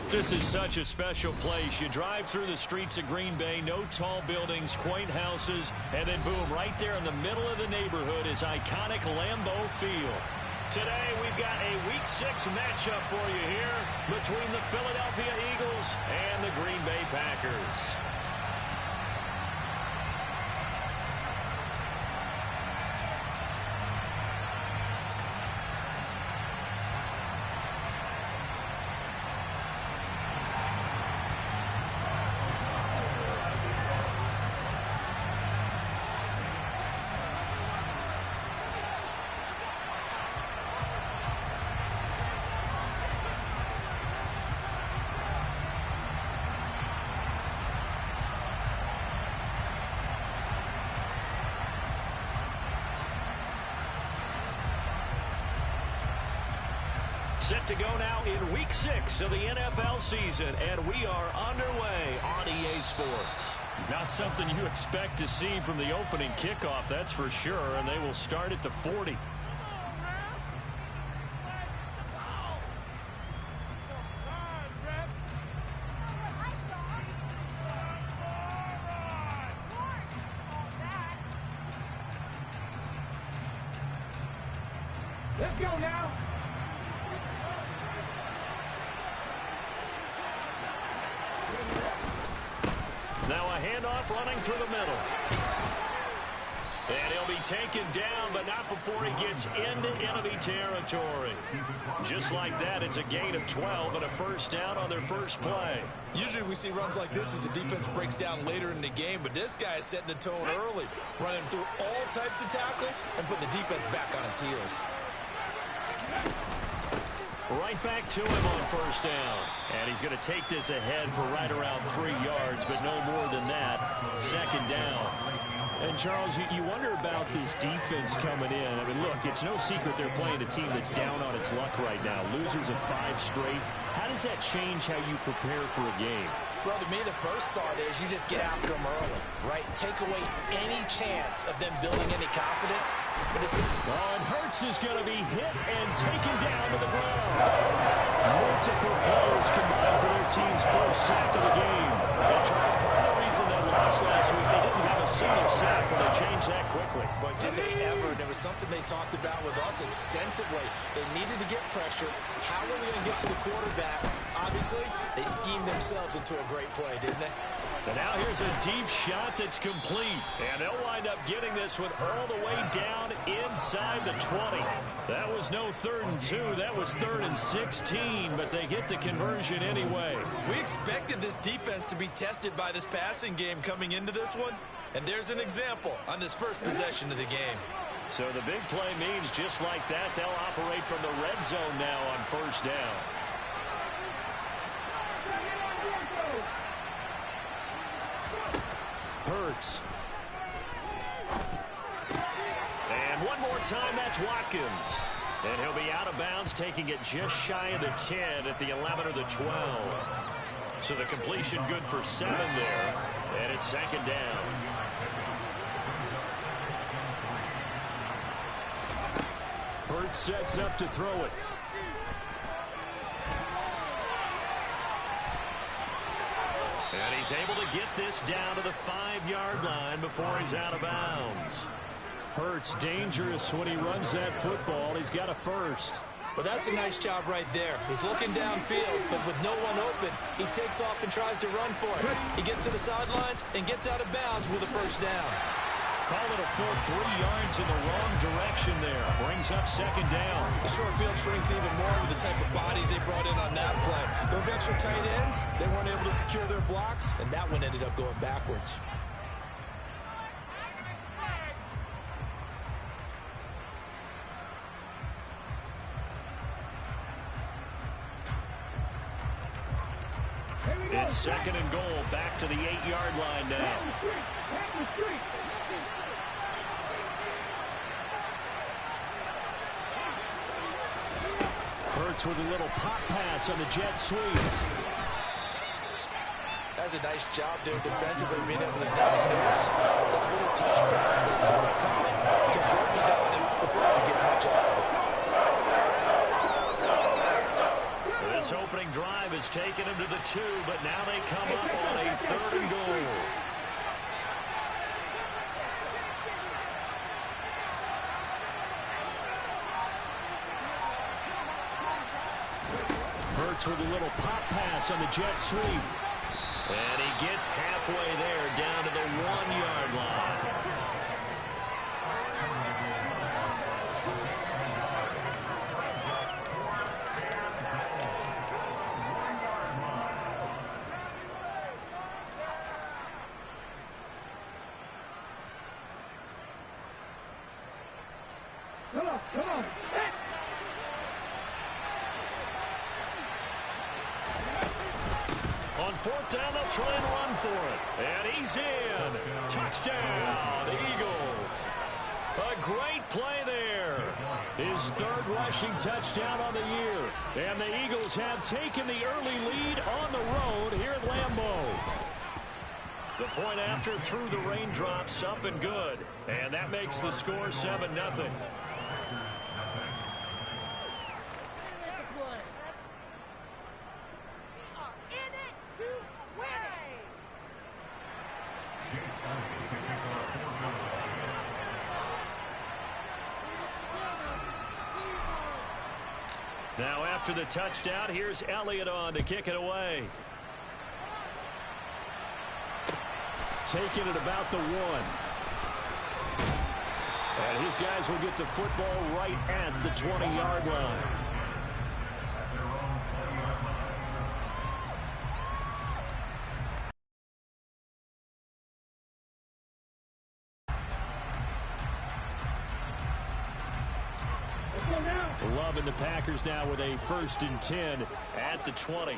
This is such a special place. You drive through the streets of Green Bay, no tall buildings, quaint houses, and then boom, right there in the middle of the neighborhood is iconic Lambeau Field. Today, we've got a Week 6 matchup for you here between the Philadelphia Eagles and the Green Bay Packers. Set to go now in Week 6 of the NFL season, and we are underway on EA Sports. Not something you expect to see from the opening kickoff, that's for sure, and they will start at the 40. Let's go now. Now a handoff running through the middle. And he'll be taken down, but not before he gets into enemy territory. Just like that, it's a gain of 12 and a first down on their first play. Usually we see runs like this as the defense breaks down later in the game, but this guy is setting the tone early, running through all types of tackles and putting the defense back on its heels. Right back to him on first down. And he's going to take this ahead for right around 3 yards, but no more than that. Second down. And, Charles, you wonder about this defense coming in. I mean, look, it's no secret they're playing a team that's down on its luck right now. Losers of 5 straight. How does that change how you prepare for a game? Well, to me, the first thought is you just get after them early, right? Take away any chance of them building any confidence. But it's... Oh, and Hurts is going to be hit and taken down to the ground. Multiple players combined for their team's first sack of the game. And Charles, part of the reason they lost last week, they didn't have a single sack, but they changed that quickly. But did they ever? And it was something they talked about with us extensively. They needed to get pressure. How were they going to get to the quarterback? Obviously, they schemed themselves into a great play, didn't they? And now here's a deep shot that's complete. And they'll wind up getting this one all the way down inside the 20. That was no 3rd and 2. That was 3rd and 16, but they get the conversion anyway. We expected this defense to be tested by this passing game coming into this one. And there's an example on this first possession of the game. So the big play means just like that, they'll operate from the red zone now on first down. Hurts. And one more time, that's Watkins. And he'll be out of bounds, taking it just shy of the 10 at the 11 or the 12. So the completion good for 7 there. And it's second down. Hurts sets up to throw it. And he's able to get this down to the 5-yard line before he's out of bounds. Hurts dangerous when he runs that football. He's got a first. Well, that's a nice job right there. He's looking downfield, but with no one open, he takes off and tries to run for it. He gets to the sidelines and gets out of bounds with a first down. Call it a full 3 yards in the wrong direction there. Brings up second down. The short field shrinks even more with the type of bodies they brought in on that play. Those extra tight ends, they weren't able to secure their blocks, and that one ended up going backwards. It's second and goal, back to the 8-yard line now. Hurts with a little pop pass on the jet sweep. That's a nice job there defensively, being able to diagnose that little touch pass they saw it coming, converged on it before they could get much out of it. This This opening drive has taken them to the 2, but now they come up on a 3rd and goal. Hurts with a little pop pass on the jet sweep. And he gets halfway there, down to the 1-yard line. Come on. On 4th down, they'll try and run for it. And he's in. Touchdown, Eagles. A great play there. His 3rd rushing touchdown on the year. And the Eagles have taken the early lead on the road here at Lambeau. The point after through the raindrops, up and good. And that makes the score 7-0. Now after the touchdown, here's Elliott on to kick it away. Taking it about the 1. And his guys will get the football right at the 20-yard line. Love in the Packers now with a 1st and 10 at the 20.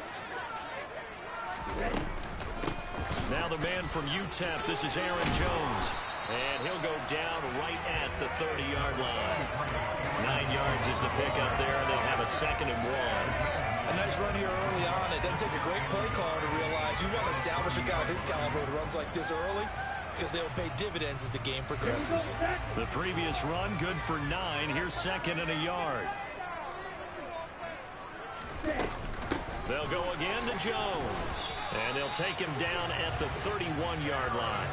Now the man from UTEP, this is Aaron Jones. And he'll go down right at the 30-yard line. 9 yards is the pickup there. They have a 2nd and 1. A nice run here early on. It doesn't take a great play caller to realize you want to establish a guy of his caliber who runs like this early, because they'll pay dividends as the game progresses. The previous run, good for 9. Here's 2nd and a yard. They'll go again to Jones. And they'll take him down at the 31-yard line.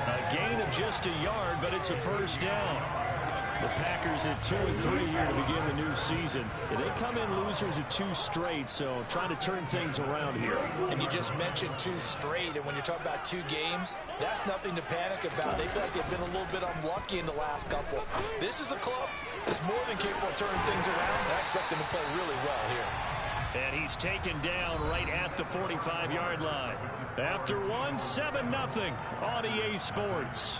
A gain of just a yard, but it's a 1st down. The Packers at 2-3 here to begin the new season. And they come in losers of 2 straight, so trying to turn things around here. And you just mentioned 2 straight, and when you're talking about 2 games, that's nothing to panic about. They feel like they've been a little bit unlucky in the last couple. This is a club that's more than capable of turning things around, and I expect them to play really well here. And he's taken down right at the 45-yard line. After 1, 7-0 on EA Sports.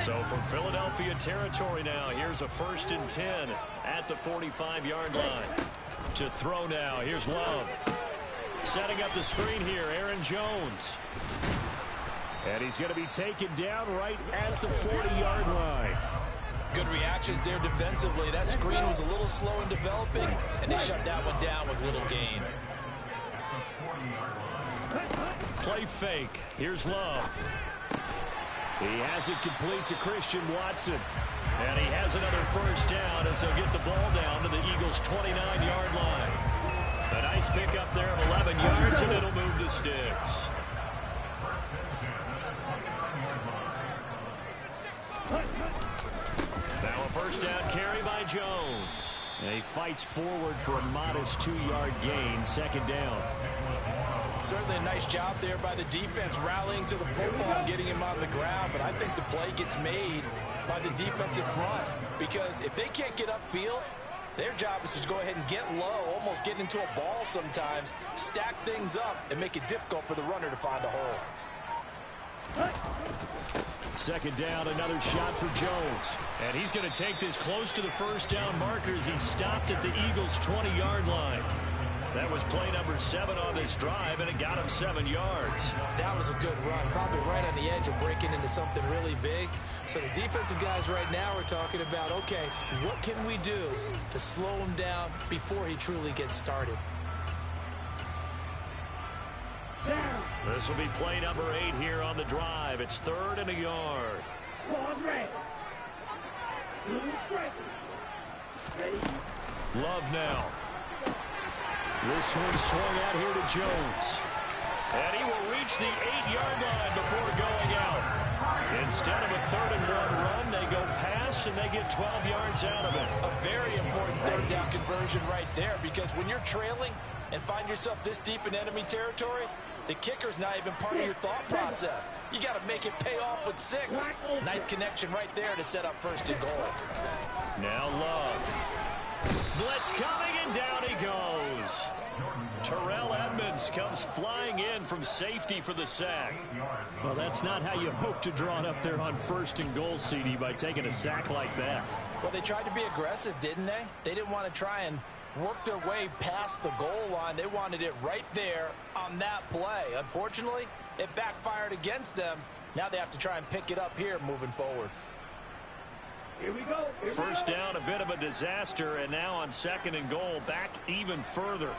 So from Philadelphia territory now, here's a 1st and 10 at the 45-yard line. To throw now, here's Love. Setting up the screen here, Aaron Jones. And he's going to be taken down right at the 40-yard line. Good reactions there defensively. That screen was a little slow in developing, and they shut that one down with little gain. Play fake. Here's Love. He has it complete to Christian Watson. And he has another 1st down as they'll get the ball down to the Eagles' 29-yard line. A nice pickup there of 11 yards, and it'll move the sticks. Now a 1st down carry by Jones. And he fights forward for a modest 2-yard gain, 2nd down. Certainly a nice job there by the defense rallying to the football and getting him on the ground, but I think the play gets made by the defensive front, because if they can't get upfield, their job is to go ahead and get low, almost get into a ball sometimes, stack things up, and make it difficult for the runner to find a hole. 2nd down, another shot for Jones. And he's going to take this close to the 1st down markers. He stopped at the Eagles' 20-yard line. That was play number 7 on this drive, and it got him 7 yards. That was a good run, probably right on the edge of breaking into something really big. So the defensive guys right now are talking about, okay, what can we do to slow him down before he truly gets started? The This will be play number 8 here on the drive. It's 3rd and a yard. Love now. This one swung out here to Jones. And he will reach the 8-yard line before going out. Instead of a 3rd and 1 run, they go pass and they get 12 yards out of it. A very important 3rd down conversion right there, because when you're trailing and find yourself this deep in enemy territory, the kicker's not even part of your thought process. You got to make it pay off with 6. Nice connection right there to set up 1st and goal. Now Love. Blitz coming, and down he goes. Terrell Edmonds comes flying in from safety for the sack. Well, that's not how you hope to draw it up there on 1st and goal, CD, by taking a sack like that. Well, they tried to be aggressive, didn't they? They didn't want to try and work their way past the goal line. They wanted it right there on that play. Unfortunately, it backfired against them. Now they have to try and pick it up here moving forward. Here we go. First down, a bit of a disaster, and now on 2nd and goal, back even further.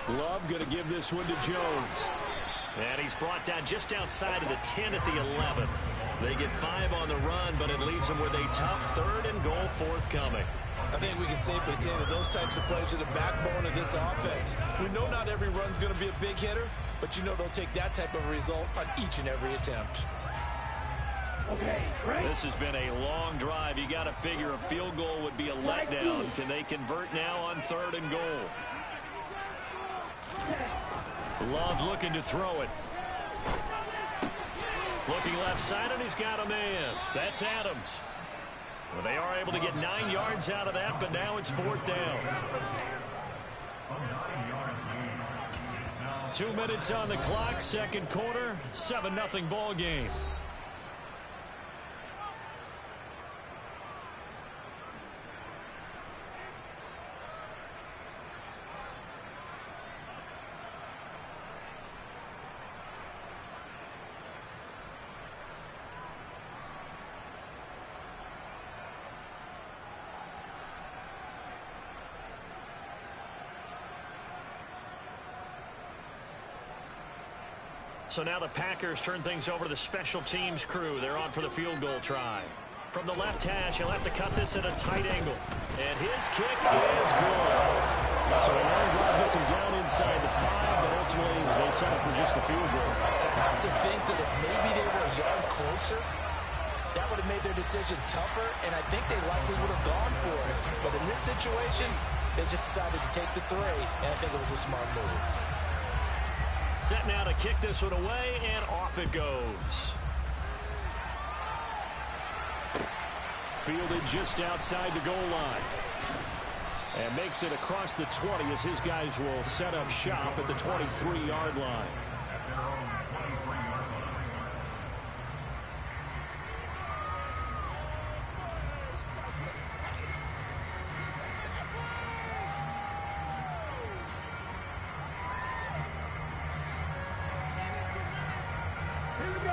Love going to give this one to Jones. And he's brought down just outside of the 10 at the 11. They get 5 on the run, but it leaves them with a tough 3rd and goal forthcoming. I think we can safely say that those types of plays are the backbone of this offense. We know not every run's going to be a big hitter, but you know they'll take that type of result on each and every attempt. Okay, right. This has been a long drive. You got to figure a field goal would be a letdown. Can they convert now on 3rd and goal? Love looking to throw it. Looking left side, and he's got a man. That's Adams. Well, they are able to get 9 yards out of that, but now it's 4th down. 2 minutes on the clock, 2nd quarter, 7-0 ball game. So now the Packers turn things over to the special teams crew. They're on for the field goal try. From the left hash, he'll have to cut this at a tight angle. And his kick is good. So a long drive gets him down inside the 5, but ultimately they settle for just the field goal. I have to think that if maybe they were a yard closer, that would have made their decision tougher, and I think they likely would have gone for it. But in this situation, they just decided to take the 3, and I think it was a smart move. Set now to kick this one away, and off it goes. Fielded just outside the goal line. And makes it across the 20 as his guys will set up shop at the 23-yard line.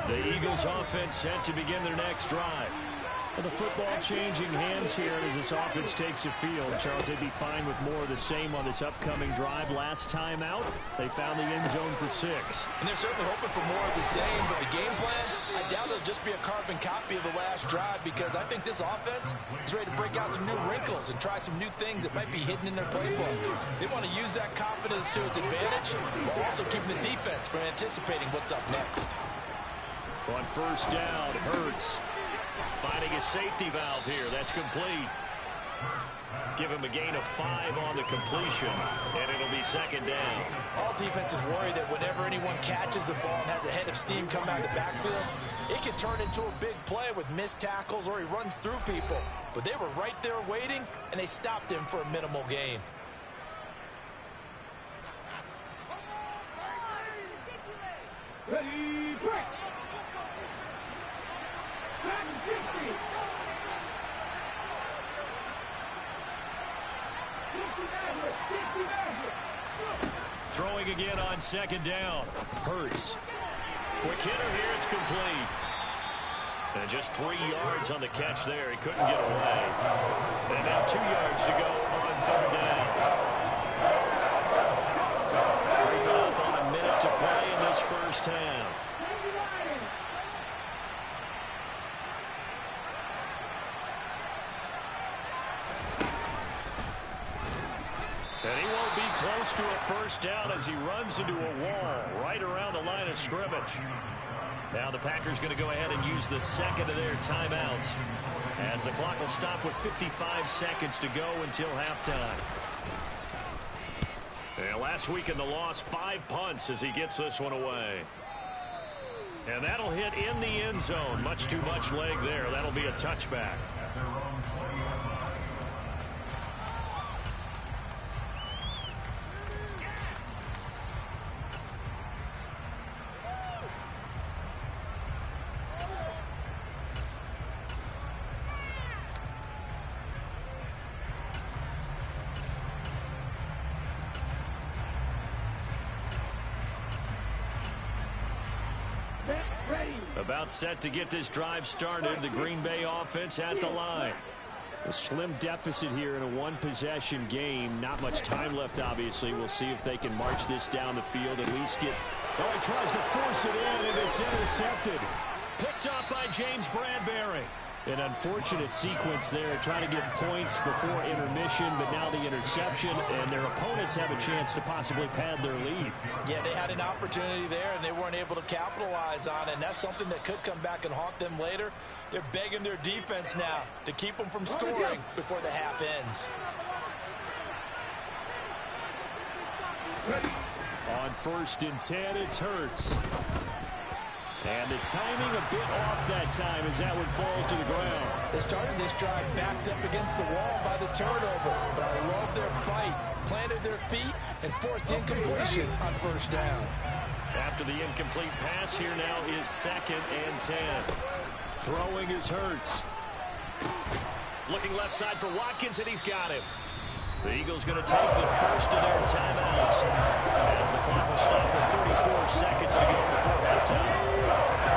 The Eagles offense set to begin their next drive. Well, the football changing hands here as this offense takes the field. Charles, they'd be fine with more of the same on this upcoming drive. Last time out, they found the end zone for 6. And they're certainly hoping for more of the same, but the game plan, I doubt it'll just be a carbon copy of the last drive, because I think this offense is ready to break out some new wrinkles and try some new things that might be hidden in their playbook. They want to use that confidence to its advantage, while also keeping the defense from anticipating what's up next. On first down, Hurts finding a safety valve here. That's complete. Give him a gain of 5 on the completion, and it'll be 2nd down. All defenses worry that whenever anyone catches the ball and has a head of steam come out of the backfield, it can turn into a big play with missed tackles or he runs through people. But they were right there waiting, and they stopped him for a minimal gain. Ready, break. Throwing again on 2nd down. Hurts. Quick hitter here. It's complete. And just 3 yards on the catch there. He couldn't get away. And now 2 yards to go on 3rd down. to a first down as he runs into a wall right around the line of scrimmage. Now the Packers going to go ahead and use the second of their timeouts as the clock will stop with 55 seconds to go until halftime. And last week in the loss, 5 punts as he gets this one away. And that'll hit in the end zone. Much too much leg there. That'll be a touchback. About set to get this drive started. The Green Bay offense at the line. A slim deficit here in a one-possession game. Not much time left, obviously. We'll see if they can march this down the field, at least get... Oh, he tries to force it in, and it's intercepted. Picked up by James Bradbury. An unfortunate sequence there, trying to get points before intermission, but now the interception, and their opponents have a chance to possibly pad their lead. Yeah, they had an opportunity there, and they weren't able to capitalize on it, and that's something that could come back and haunt them later. They're begging their defense now to keep them from scoring before the half ends. On 1st and 10, it's Hurts. And the timing a bit off that time as that one falls to the ground. They started this drive backed up against the wall by the turnover, but I love their fight. Planted their feet and forced incompletion on 1st down. After the incomplete pass, here now is 2nd and 10. Throwing is Hurts. Looking left side for Watkins, and he's got him. The Eagles going to take the first of their timeouts as the clock will stop with 34 seconds to go before halftime.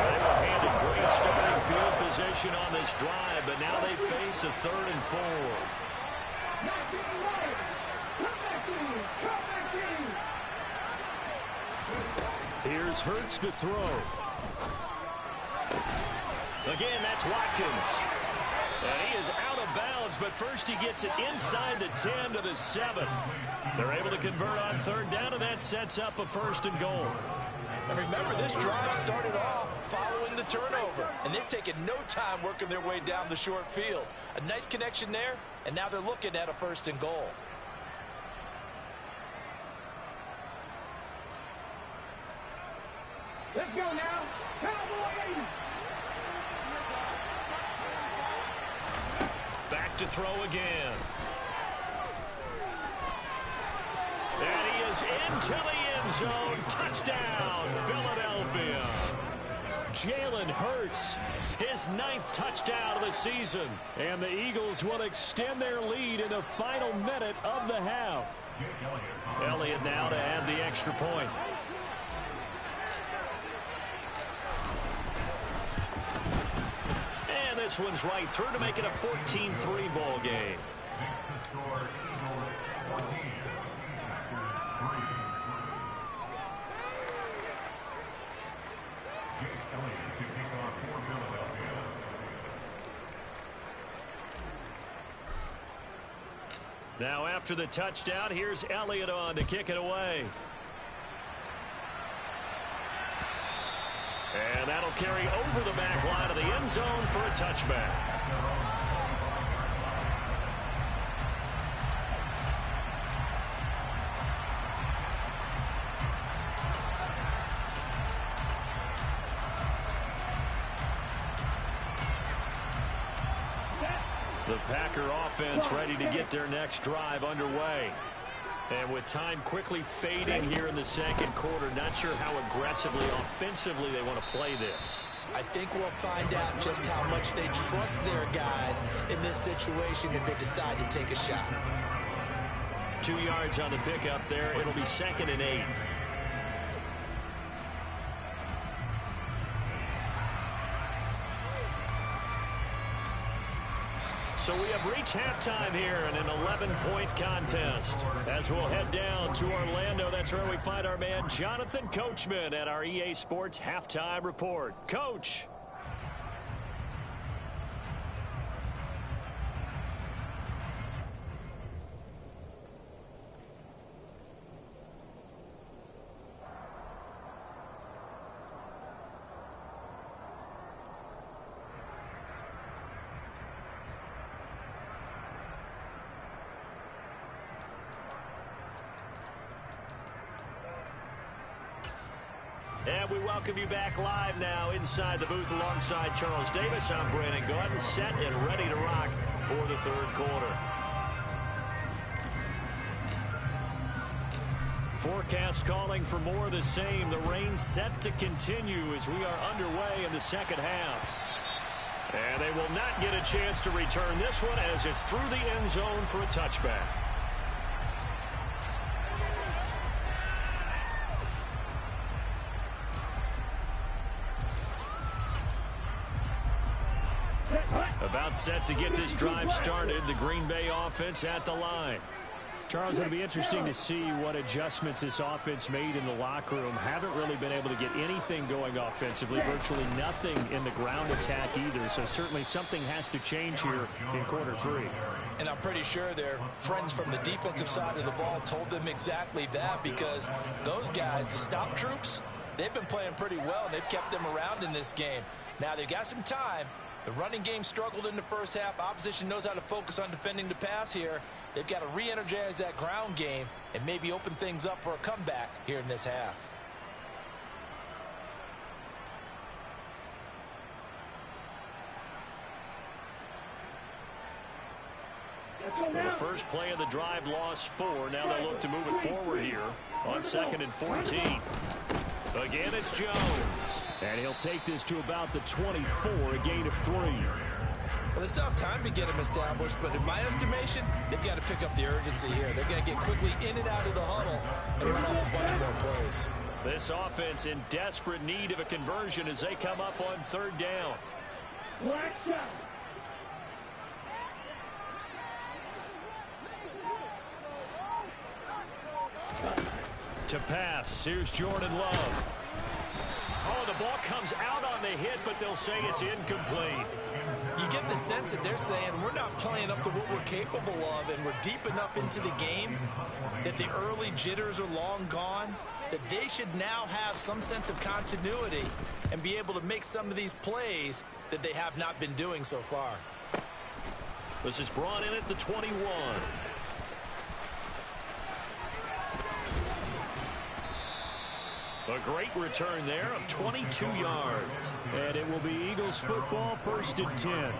They were handed great starting field position on this drive, but now they face a 3rd and 4. Here's Hurts to throw. Again, that's Watkins. And he is out of bounds, but first he gets it inside the 10 to the 7. They're able to convert on 3rd down, and that sets up a 1st and goal. And remember, this drive started off following the turnover, and they've taken no time working their way down the short field. A nice connection there, and now they're looking at a 1st and goal. Let's go now. Cowboys! Back to throw again. And he is into the end zone. Touchdown, Philadelphia. Jalen Hurts, his 9th touchdown of the season. And the Eagles will extend their lead in the final minute of the half. Elliott now to add the extra point. And this one's right through to make it a 14-3 ball game. Now after the touchdown, here's Elliott on to kick it away. And that'll carry over the back line of the end zone for a touchback. The Packer offense ready to get their next drive underway. And with time quickly fading here in the 2nd quarter, not sure how aggressively, offensively they want to play this. I think we'll find out just how much they trust their guys in this situation if they decide to take a shot. 2 yards on the pickup there. It'll be 2nd and 8. So we have reached halftime here in an 11-point contest. As we'll head down to Orlando, that's where we find our man Jonathan Coachman at our EA Sports Halftime Report. Coach. And we welcome you back live now inside the booth alongside Charles Davis. I'm Brandon Gaudin, set and ready to rock for the third quarter. Forecast calling for more of the same. The rain set to continue as we are underway in the second half. And they will not get a chance to return this one as it's through the end zone for a touchback. About set to get this drive started. The Green Bay offense at the line. Charles, it'll be interesting to see what adjustments this offense made in the locker room. Haven't really been able to get anything going offensively. Virtually nothing in the ground attack either. So certainly something has to change here in quarter three. And I'm pretty sure their friends from the defensive side of the ball told them exactly that, because those guys, the stop troops, they've been playing pretty well, and they've kept them around in this game. Now, they've got some time. The running game struggled in the first half. Opposition knows how to focus on defending the pass here. They've got to re-energize that ground game and maybe open things up for a comeback here in this half. Well, the first play of the drive lost 4. Now they look to move it forward here on 2nd and 14. Again, it's Jones. And he'll take this to about the 24, a gain of 3. Well, they still have time to get him established, but in my estimation, they've got to pick up the urgency here. They've got to get quickly in and out of the huddle and run off a bunch more plays. This offense in desperate need of a conversion as they come up on 3rd down. To pass, here's Jordan Love. Oh, the ball comes out on the hit, but they'll say it's incomplete. You get the sense that they're saying we're not playing up to what we're capable of, and we're deep enough into the game that the early jitters are long gone, that they should now have some sense of continuity and be able to make some of these plays that they have not been doing so far. This is brought in at the 21. A great return there of 22 yards. And it will be Eagles football, 1st and 10.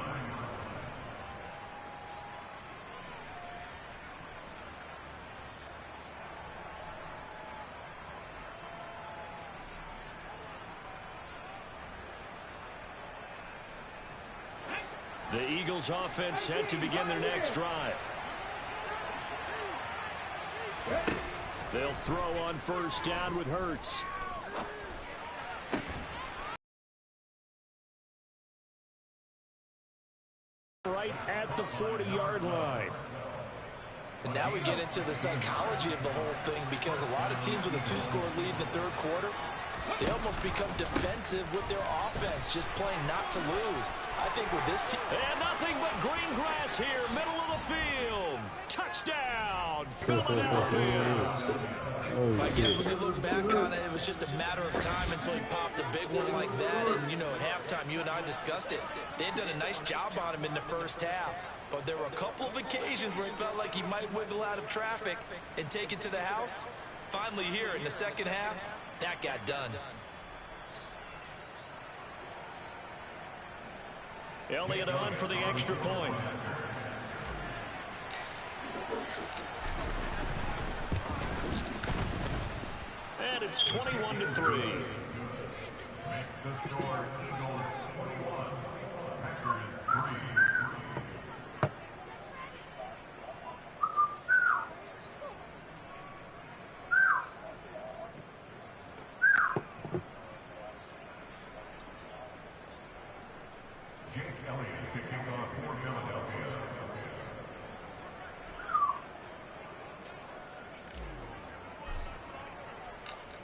The Eagles offense set to begin their next drive. They'll throw on 1st down with Hurts. Right at the 40-yard line. And now we get into the psychology of the whole thing, because a lot of teams with a 2-score lead in the 3rd quarter, they almost become defensive with their offense, just playing not to lose. I think with this team... And nothing but green grass here, middle of the field. Touchdown, Philadelphia. I guess when you look back on it, it was just a matter of time until he popped a big one like that. And, you know, at halftime, you and I discussed it. They had done a nice job on him in the first half. But there were a couple of occasions where it felt like he might wiggle out of traffic and take it to the house. Finally here in the second half, that got done. Elliott on for the extra point. And it's 21-3.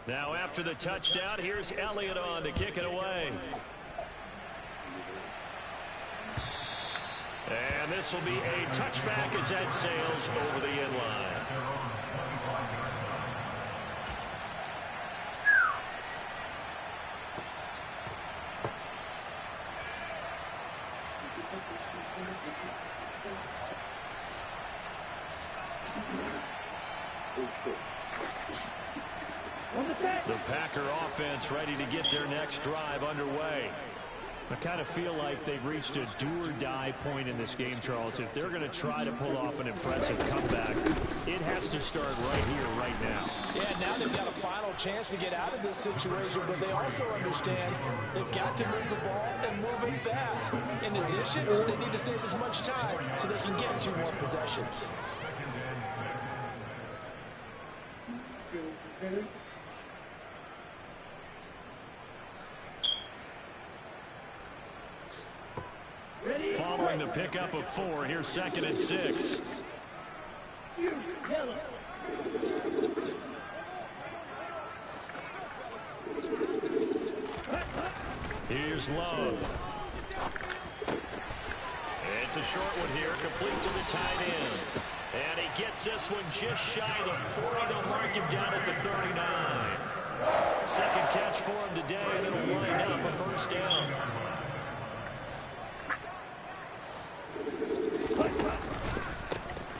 Now after the touchdown, here's Elliott on to kick it away. And this will be a touchback as that sails over the end line. The Packer offense ready to get their next drive underway. I kind of feel like they've reached a do-or-die point in this game, Charles. If they're going to try to pull off an impressive comeback, it has to start right here, right now. Yeah, now they've got a final chance to get out of this situation, but they also understand they've got to move the ball and move it fast. In addition, they need to save as much time so they can get 2 more possessions. Following the pickup of 4, here's 2nd and 6. Here's Love. It's a short one here, complete to the tight end. And he gets this one just shy of the 40. They'll mark him down at the 39. Second catch for him today, and it'll wind up a first down.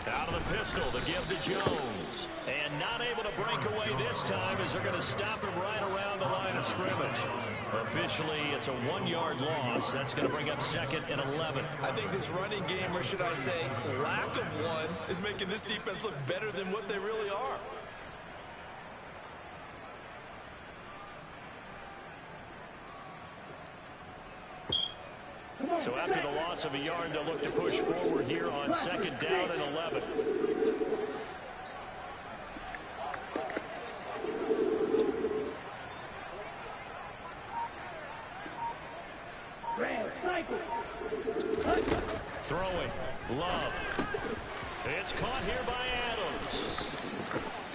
Out of the pistol to give to Jones. And not able to break away this time as they're going to stop him right around the line of scrimmage. Officially, it's a 1-yard loss. That's going to bring up 2nd and 11. I think this running game, or should I say lack of one, is making this defense look better than what they really are. So after the loss of a yard, they'll look to push forward here on 2nd down and 11. Throwing. Love. It's caught here by Adams.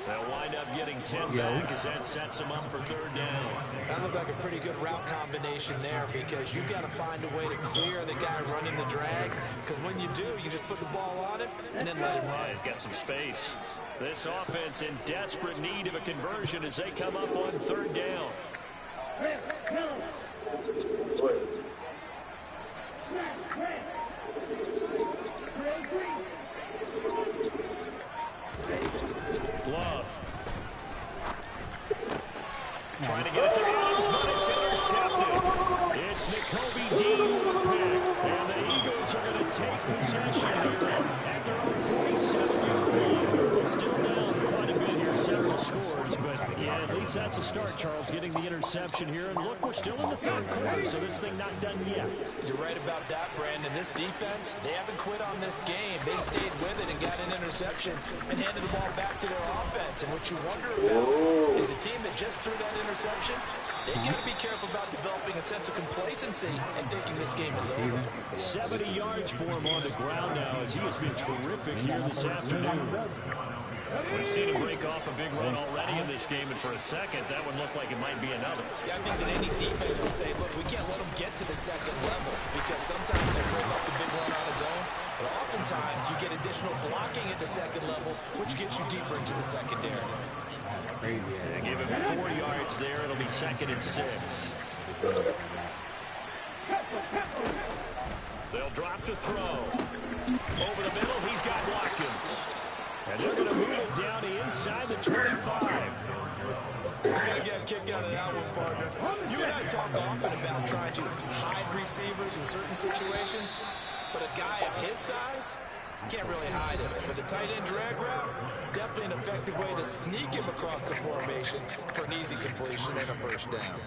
They'll wind up getting 10 back as that sets them up for 3rd down. That looked like a pretty good route combination there, because you've got to find a way to clear the guy running the drag, because when you do, you just put the ball on him and then let him run. He's got some space. This offense in desperate need of a conversion as they come up on 3rd down. Love. Trying to get it to Adams, but it's intercepted. It's N'Kobe Dean with a pick. And the Eagles are going to take possession here at their own 47-yard line. Still down quite a bit here, several scores. But, yeah, at least that's a start, Charles, getting the interception here. And look, we're still in the 3rd quarter, so this thing not done yet. You're right about that, Brandon. This defense, they haven't quit on this game. They stayed with it and got an interception and handed the ball back to their offense. And what you wonder about is the team that just threw that interception, they got to be careful about developing a sense of complacency and thinking this game is over. 70 yards for him on the ground now as he has been terrific here this afternoon. We've seen him break off a big run already in this game, and for a second, that one looked like it might be another. Yeah, I think that any defense would say, look, we can't let him get to the 2nd level, because sometimes he'll break off the big run on his own, but oftentimes you get additional blocking at the 2nd level, which gets you deeper into the secondary. They give him 4 yards there. It'll be 2nd and 6. They'll drop to throw. Over the middle, he's got Watkins. And they're going to move it down to inside the 25. You gotta get a kick out of that one, partner. You and I talk often about trying to hide receivers in certain situations, but a guy of his size can't really hide him. But the tight end drag route, definitely an effective way to sneak him across the formation for an easy completion and a first down.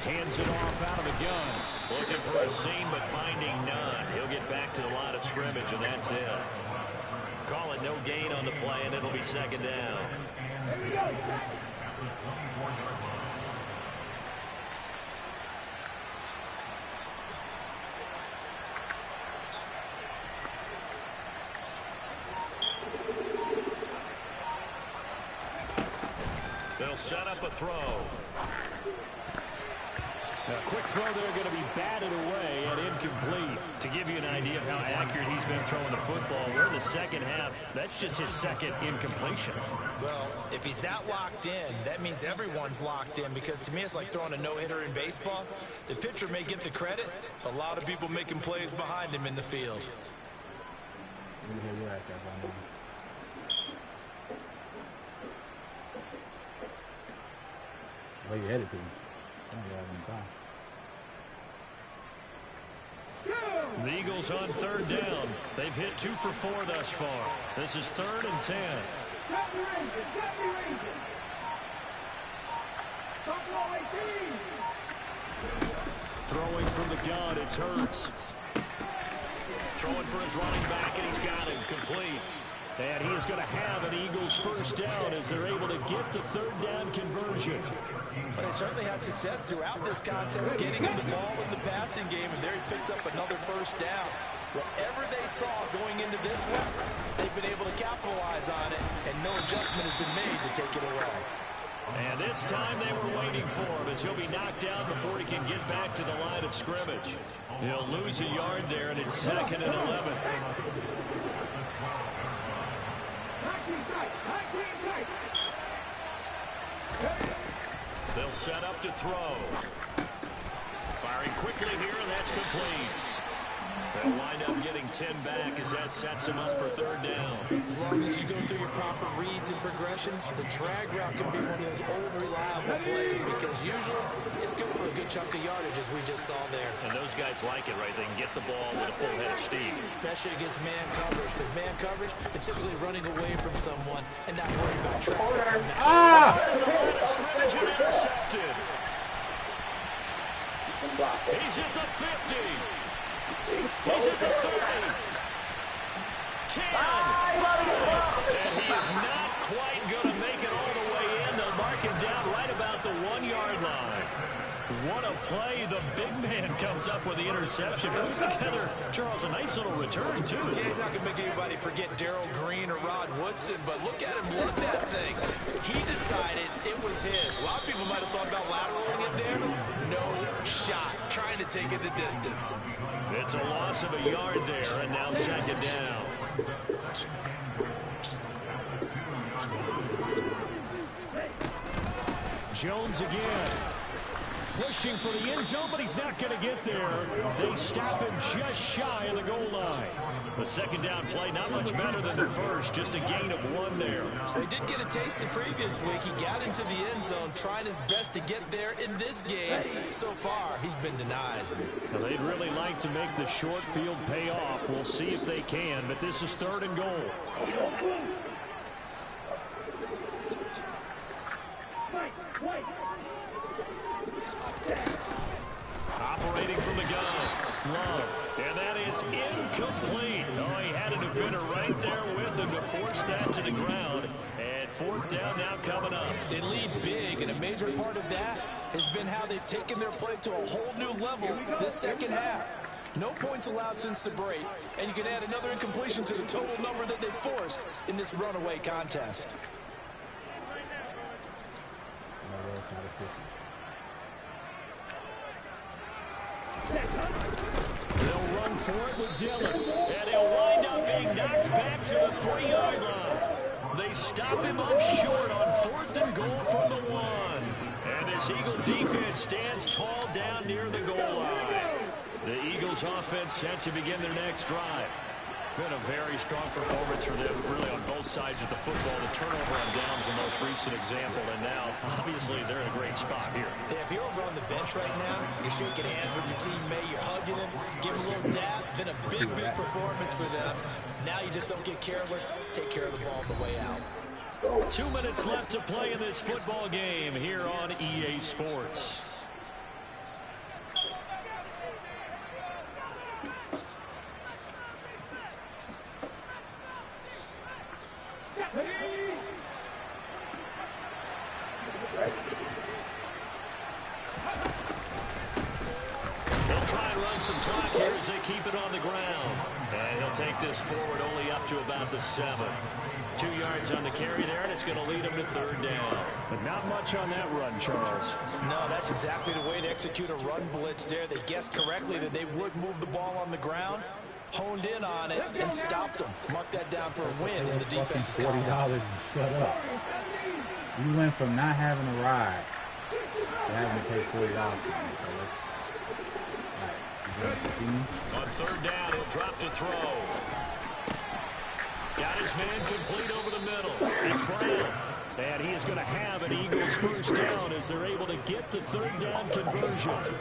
Hands it off out of the gun. Looking for a seam, but finding none. He'll get back to the line of scrimmage, and that's it. Call it no gain on the play, and it'll be 2nd down. They'll set up a throw. A quick throw there going to be batted away and incomplete. To give you an idea of how accurate he's been throwing the football, we're in the second half. That's just his second incompletion. Well, if he's that locked in, that means everyone's locked in, because to me it's like throwing a no-hitter in baseball. The pitcher may get the credit, but a lot of people making plays behind him in the field. Where you headed to? The Eagles on third down. They've hit 2 for 4 thus far. This is 3rd and 10. Throwing from the gun, it's Hurts. Throwing for his running back, and he's got him complete. And he is going to have an Eagles first down as they're able to get the third down conversion. But they certainly had success throughout this contest, getting him the ball in the passing game, and there he picks up another first down. Whatever they saw going into this one, they've been able to capitalize on it, and no adjustment has been made to take it away. And this time they were waiting for him, as he'll be knocked down before he can get back to the line of scrimmage. He'll lose a yard there, and it's 2nd and 11. They'll set up to throw. Firing quickly here, and that's complete. They'll wind up getting 10 back as that sets him up for third down. As long as you go through your proper reads and progressions, the drag route can be one of those old reliable plays, because usually it's good for a good chunk of yardage, as we just saw there. And those guys like it, right? They can get the ball with a full head of steam. Especially against man coverage. With man coverage, they're typically running away from someone and not worrying about traffic. Scrimmage and intercepted. He's at the 50. He's at the 30. 10. 5. And he's not quite going to make it all the way in. They'll mark him down right about the 1-yard line. What a play. The big man comes up with the interception. Puts together, Charles, a nice little return, too. Yeah, he's not going to make anybody forget Darrell Green or Rod Woodson, but look at him let that thing. He decided it was his. A lot of people might have thought about lateraling it there. No shot. Trying to take it the distance. It's a loss of a yard there, and now 2nd down. Jones again. Pushing for the end zone, but he's not going to get there. They stop him just shy of the goal line. The 2nd down play, not much better than the first, just a gain of 1 there. He did get a taste the previous week. He got into the end zone, trying his best to get there in this game. So far, he's been denied. Well, they'd really like to make the short field pay off. We'll see if they can, but this is 3rd and goal. Operating from the gun, Love, and that is incomplete. Oh, he had a defender right there with him to force that to the ground. And 4th down now coming up. They lead big, and a major part of that has been how they've taken their play to a whole new level this second half. No points allowed since the break, and you can add another incompletion to the total number that they've forced in this runaway contest. They'll run for it with Dillon, and he'll wind up being knocked back to the 3-yard line. They stop him up short on 4th and goal from the 1. And this Eagle defense stands tall down near the goal line. The Eagles offense set to begin their next drive. Been a very strong performance for them, really, on both sides of the football. The turnover on downs, the most recent example, and now, obviously, they're in a great spot here. Yeah, if you're over on the bench right now, you're shaking hands with your teammate, you're hugging him, giving a little dap. Been a big performance for them. Now you just don't get careless. Take care of the ball on the way out. 2 minutes left to play in this football game here on EA Sports. They'll try and run some clock here as they keep it on the ground. And he'll take this forward only up to about the 7. 2 yards on the carry there, and it's going to lead them to 3rd down. But not much on that run, Charles. No, that's exactly the way to execute a run blitz there. They guessed correctly that they would move the ball on the ground, honed in on it, and stopped them. Mark that down for a win in the defense's column. $40 and shut up. You went from not having a ride to having to pay $40 for me. On 3rd down, he'll drop to throw. Got his man complete over the middle. It's Brown. And he is going to have an Eagles 1st down as they're able to get the 3rd down conversion.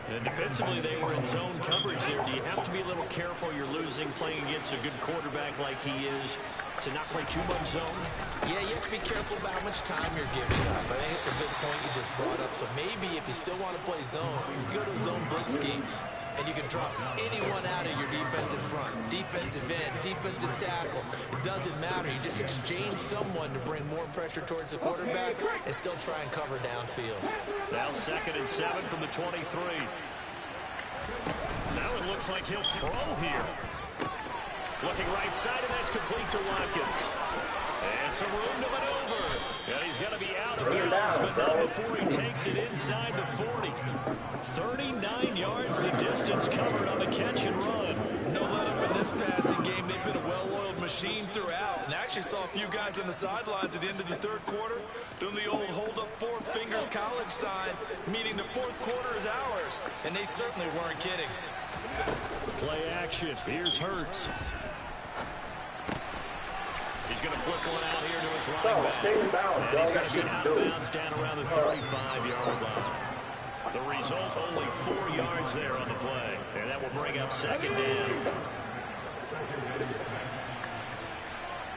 And defensively, they were in zone coverage there. Do you have to be a little careful? You're losing playing against a good quarterback like he is to not play too much zone? Yeah, you have to be careful about how much time you're giving up. I think it's a good point you just brought up. So maybe if you still want to play zone, you go to a zone blitz scheme, and you can drop anyone out of your defensive front. Defensive end, defensive tackle. It doesn't matter. You just exchange someone to bring more pressure towards the quarterback and still try and cover downfield. Now 2nd and 7 from the 23. Now it looks like he'll throw here. Looking right side, and that's complete to Watkins. And some room to maneuver. And he's going to be out of bounds, but not before he takes it inside the 40. 39 yards the distance covered on the catch and run. No let up in this passing game. They've been a well-oiled machine throughout. And actually saw a few guys on the sidelines at the end of the 3rd quarter doing the old hold up 4 fingers college sign, meaning the 4th quarter is ours. And they certainly weren't kidding. Play action. Here's Hurts. He's going to flip one out here to his running back. And he's going to get out of bounds down around the 35-yard line. The result, only 4 yards there on the play. And that will bring up 2nd down.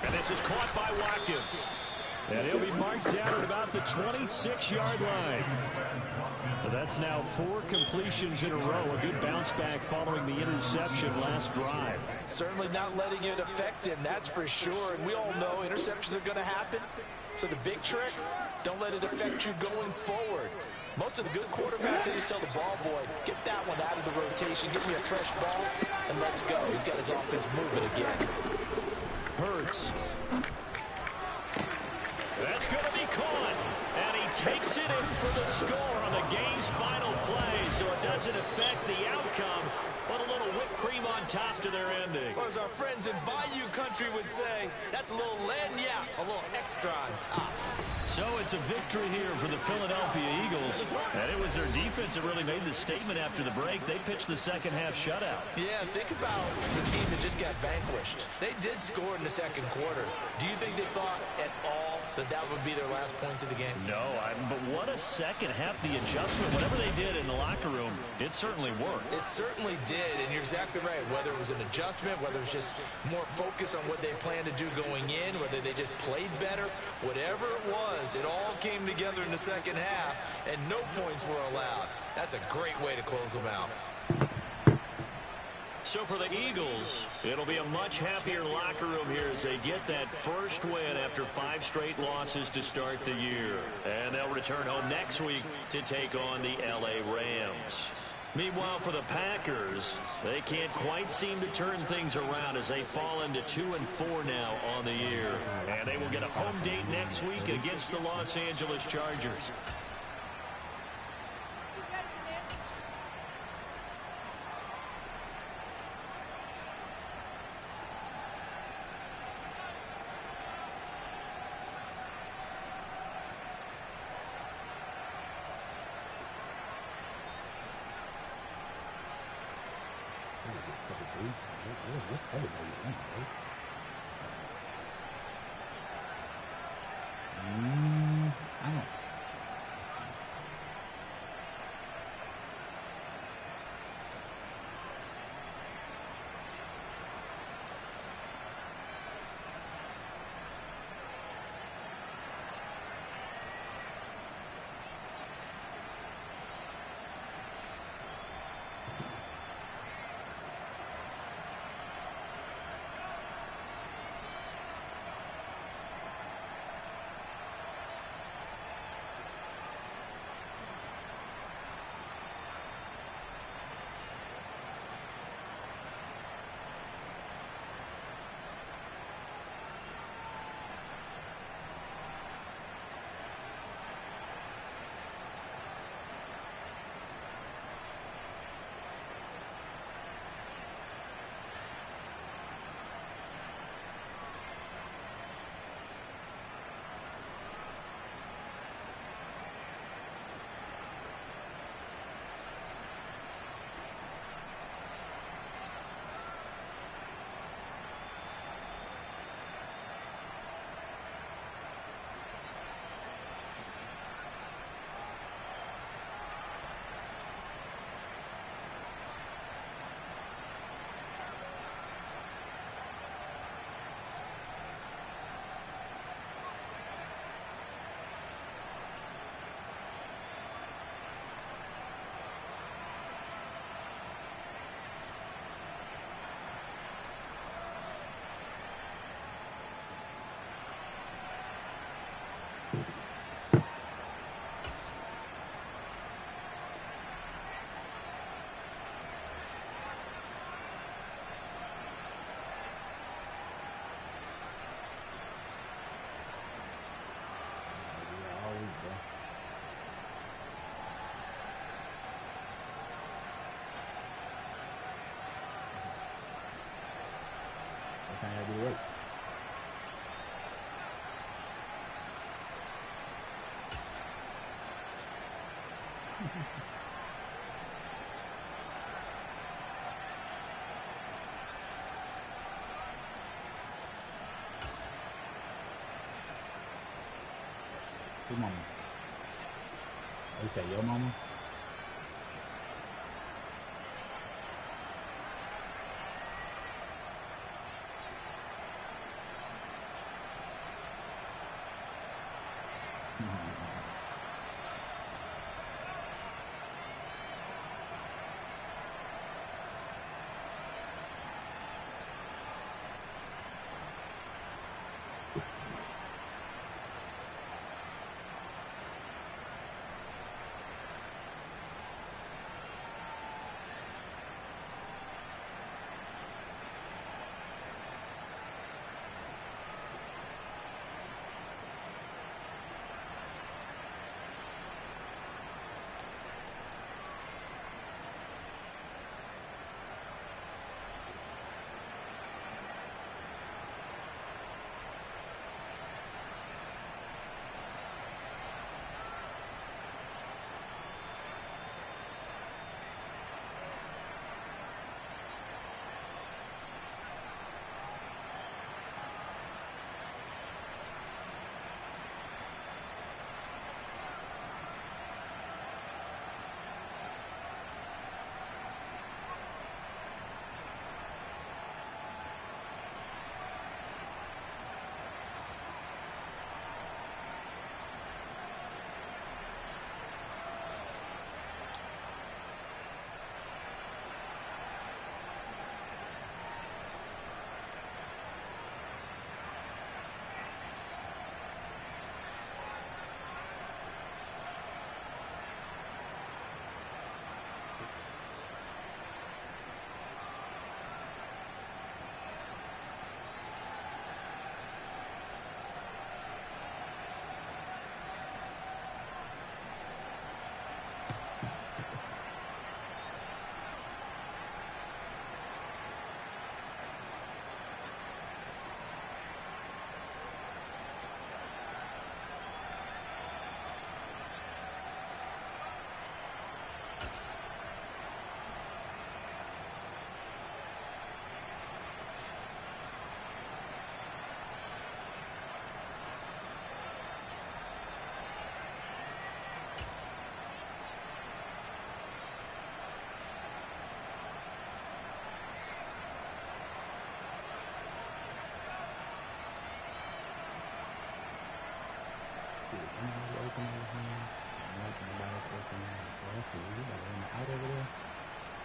And this is caught by Watkins. And he'll be marked down at about the 26-yard line. So that's now 4 completions in a row. A good bounce back following the interception last drive. Certainly not letting it affect him, that's for sure. And we all know interceptions are going to happen. So the big trick, don't let it affect you going forward. Most of the good quarterbacks, they just tell the ball boy, get that one out of the rotation, give me a fresh ball, and let's go. He's got his offense moving again. Hurts. That's going to be caught. And he takes it in for the score on the game's final play, so it doesn't affect the outcome, but a little whipped cream on top to their ending. Or as our friends in Bayou Country would say, that's a little lagniappe, a little extra on top. So it's a victory here for the Philadelphia Eagles. And it was their defense that really made the statement after the break. They pitched the second-half shutout. Yeah, think about the team that just got vanquished. They did score in the 2nd quarter. Do you think they thought at all that that would be their last points of the game? No, but what a second half. The adjustment, whatever they did in the locker room, it certainly worked. It certainly did, and you're exactly right. Whether it was an adjustment, whether it was just more focus on what they planned to do going in, whether they just played better, whatever it was, it all came together in the 2nd half, and no points were allowed. That's a great way to close them out. So for the Eagles, it'll be a much happier locker room here as they get that first win after 5 straight losses to start the year. And they'll return home next week to take on the LA Rams. Meanwhile, for the Packers, they can't quite seem to turn things around as they fall into 2-4 now on the year. And they will get a home date next week against the Los Angeles Chargers. I don't. Who's mama? Oh, you say your mama?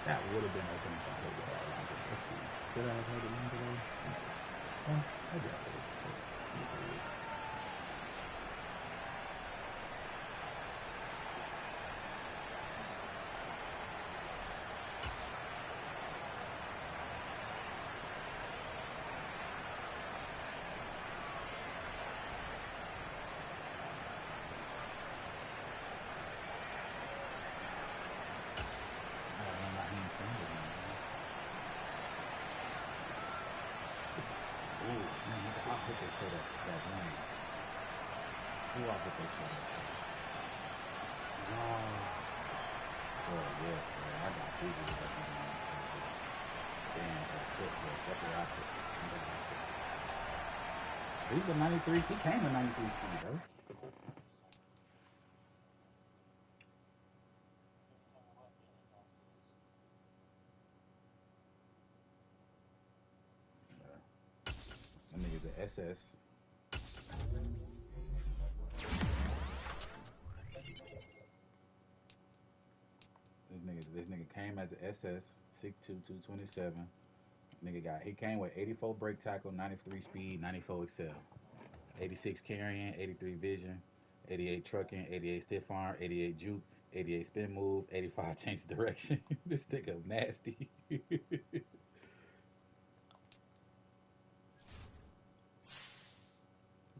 That would have been open if I played it all longer. Let's see. Did I have had it longer today? Oh, I did. I hope they show that one. Who I hope they show that shit. Wow. Oh, yes, man. I got busy with that one. Damn, that's where I put. He's a 93. He came a 93 speed, though. That nigga's an SS. This nigga came as an SS, 6'2", 227. He came with 84 brake tackle, 93 speed, 94 excel, 86 carrying, 83 vision, 88 trucking, 88 stiff arm, 88 juke, 88 spin move, 85 change direction. This nigga nasty.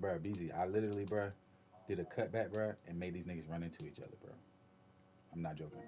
Bruh, BZ, I literally, bruh, did a cutback, bruh, and made these niggas run into each other, bro. I'm not joking.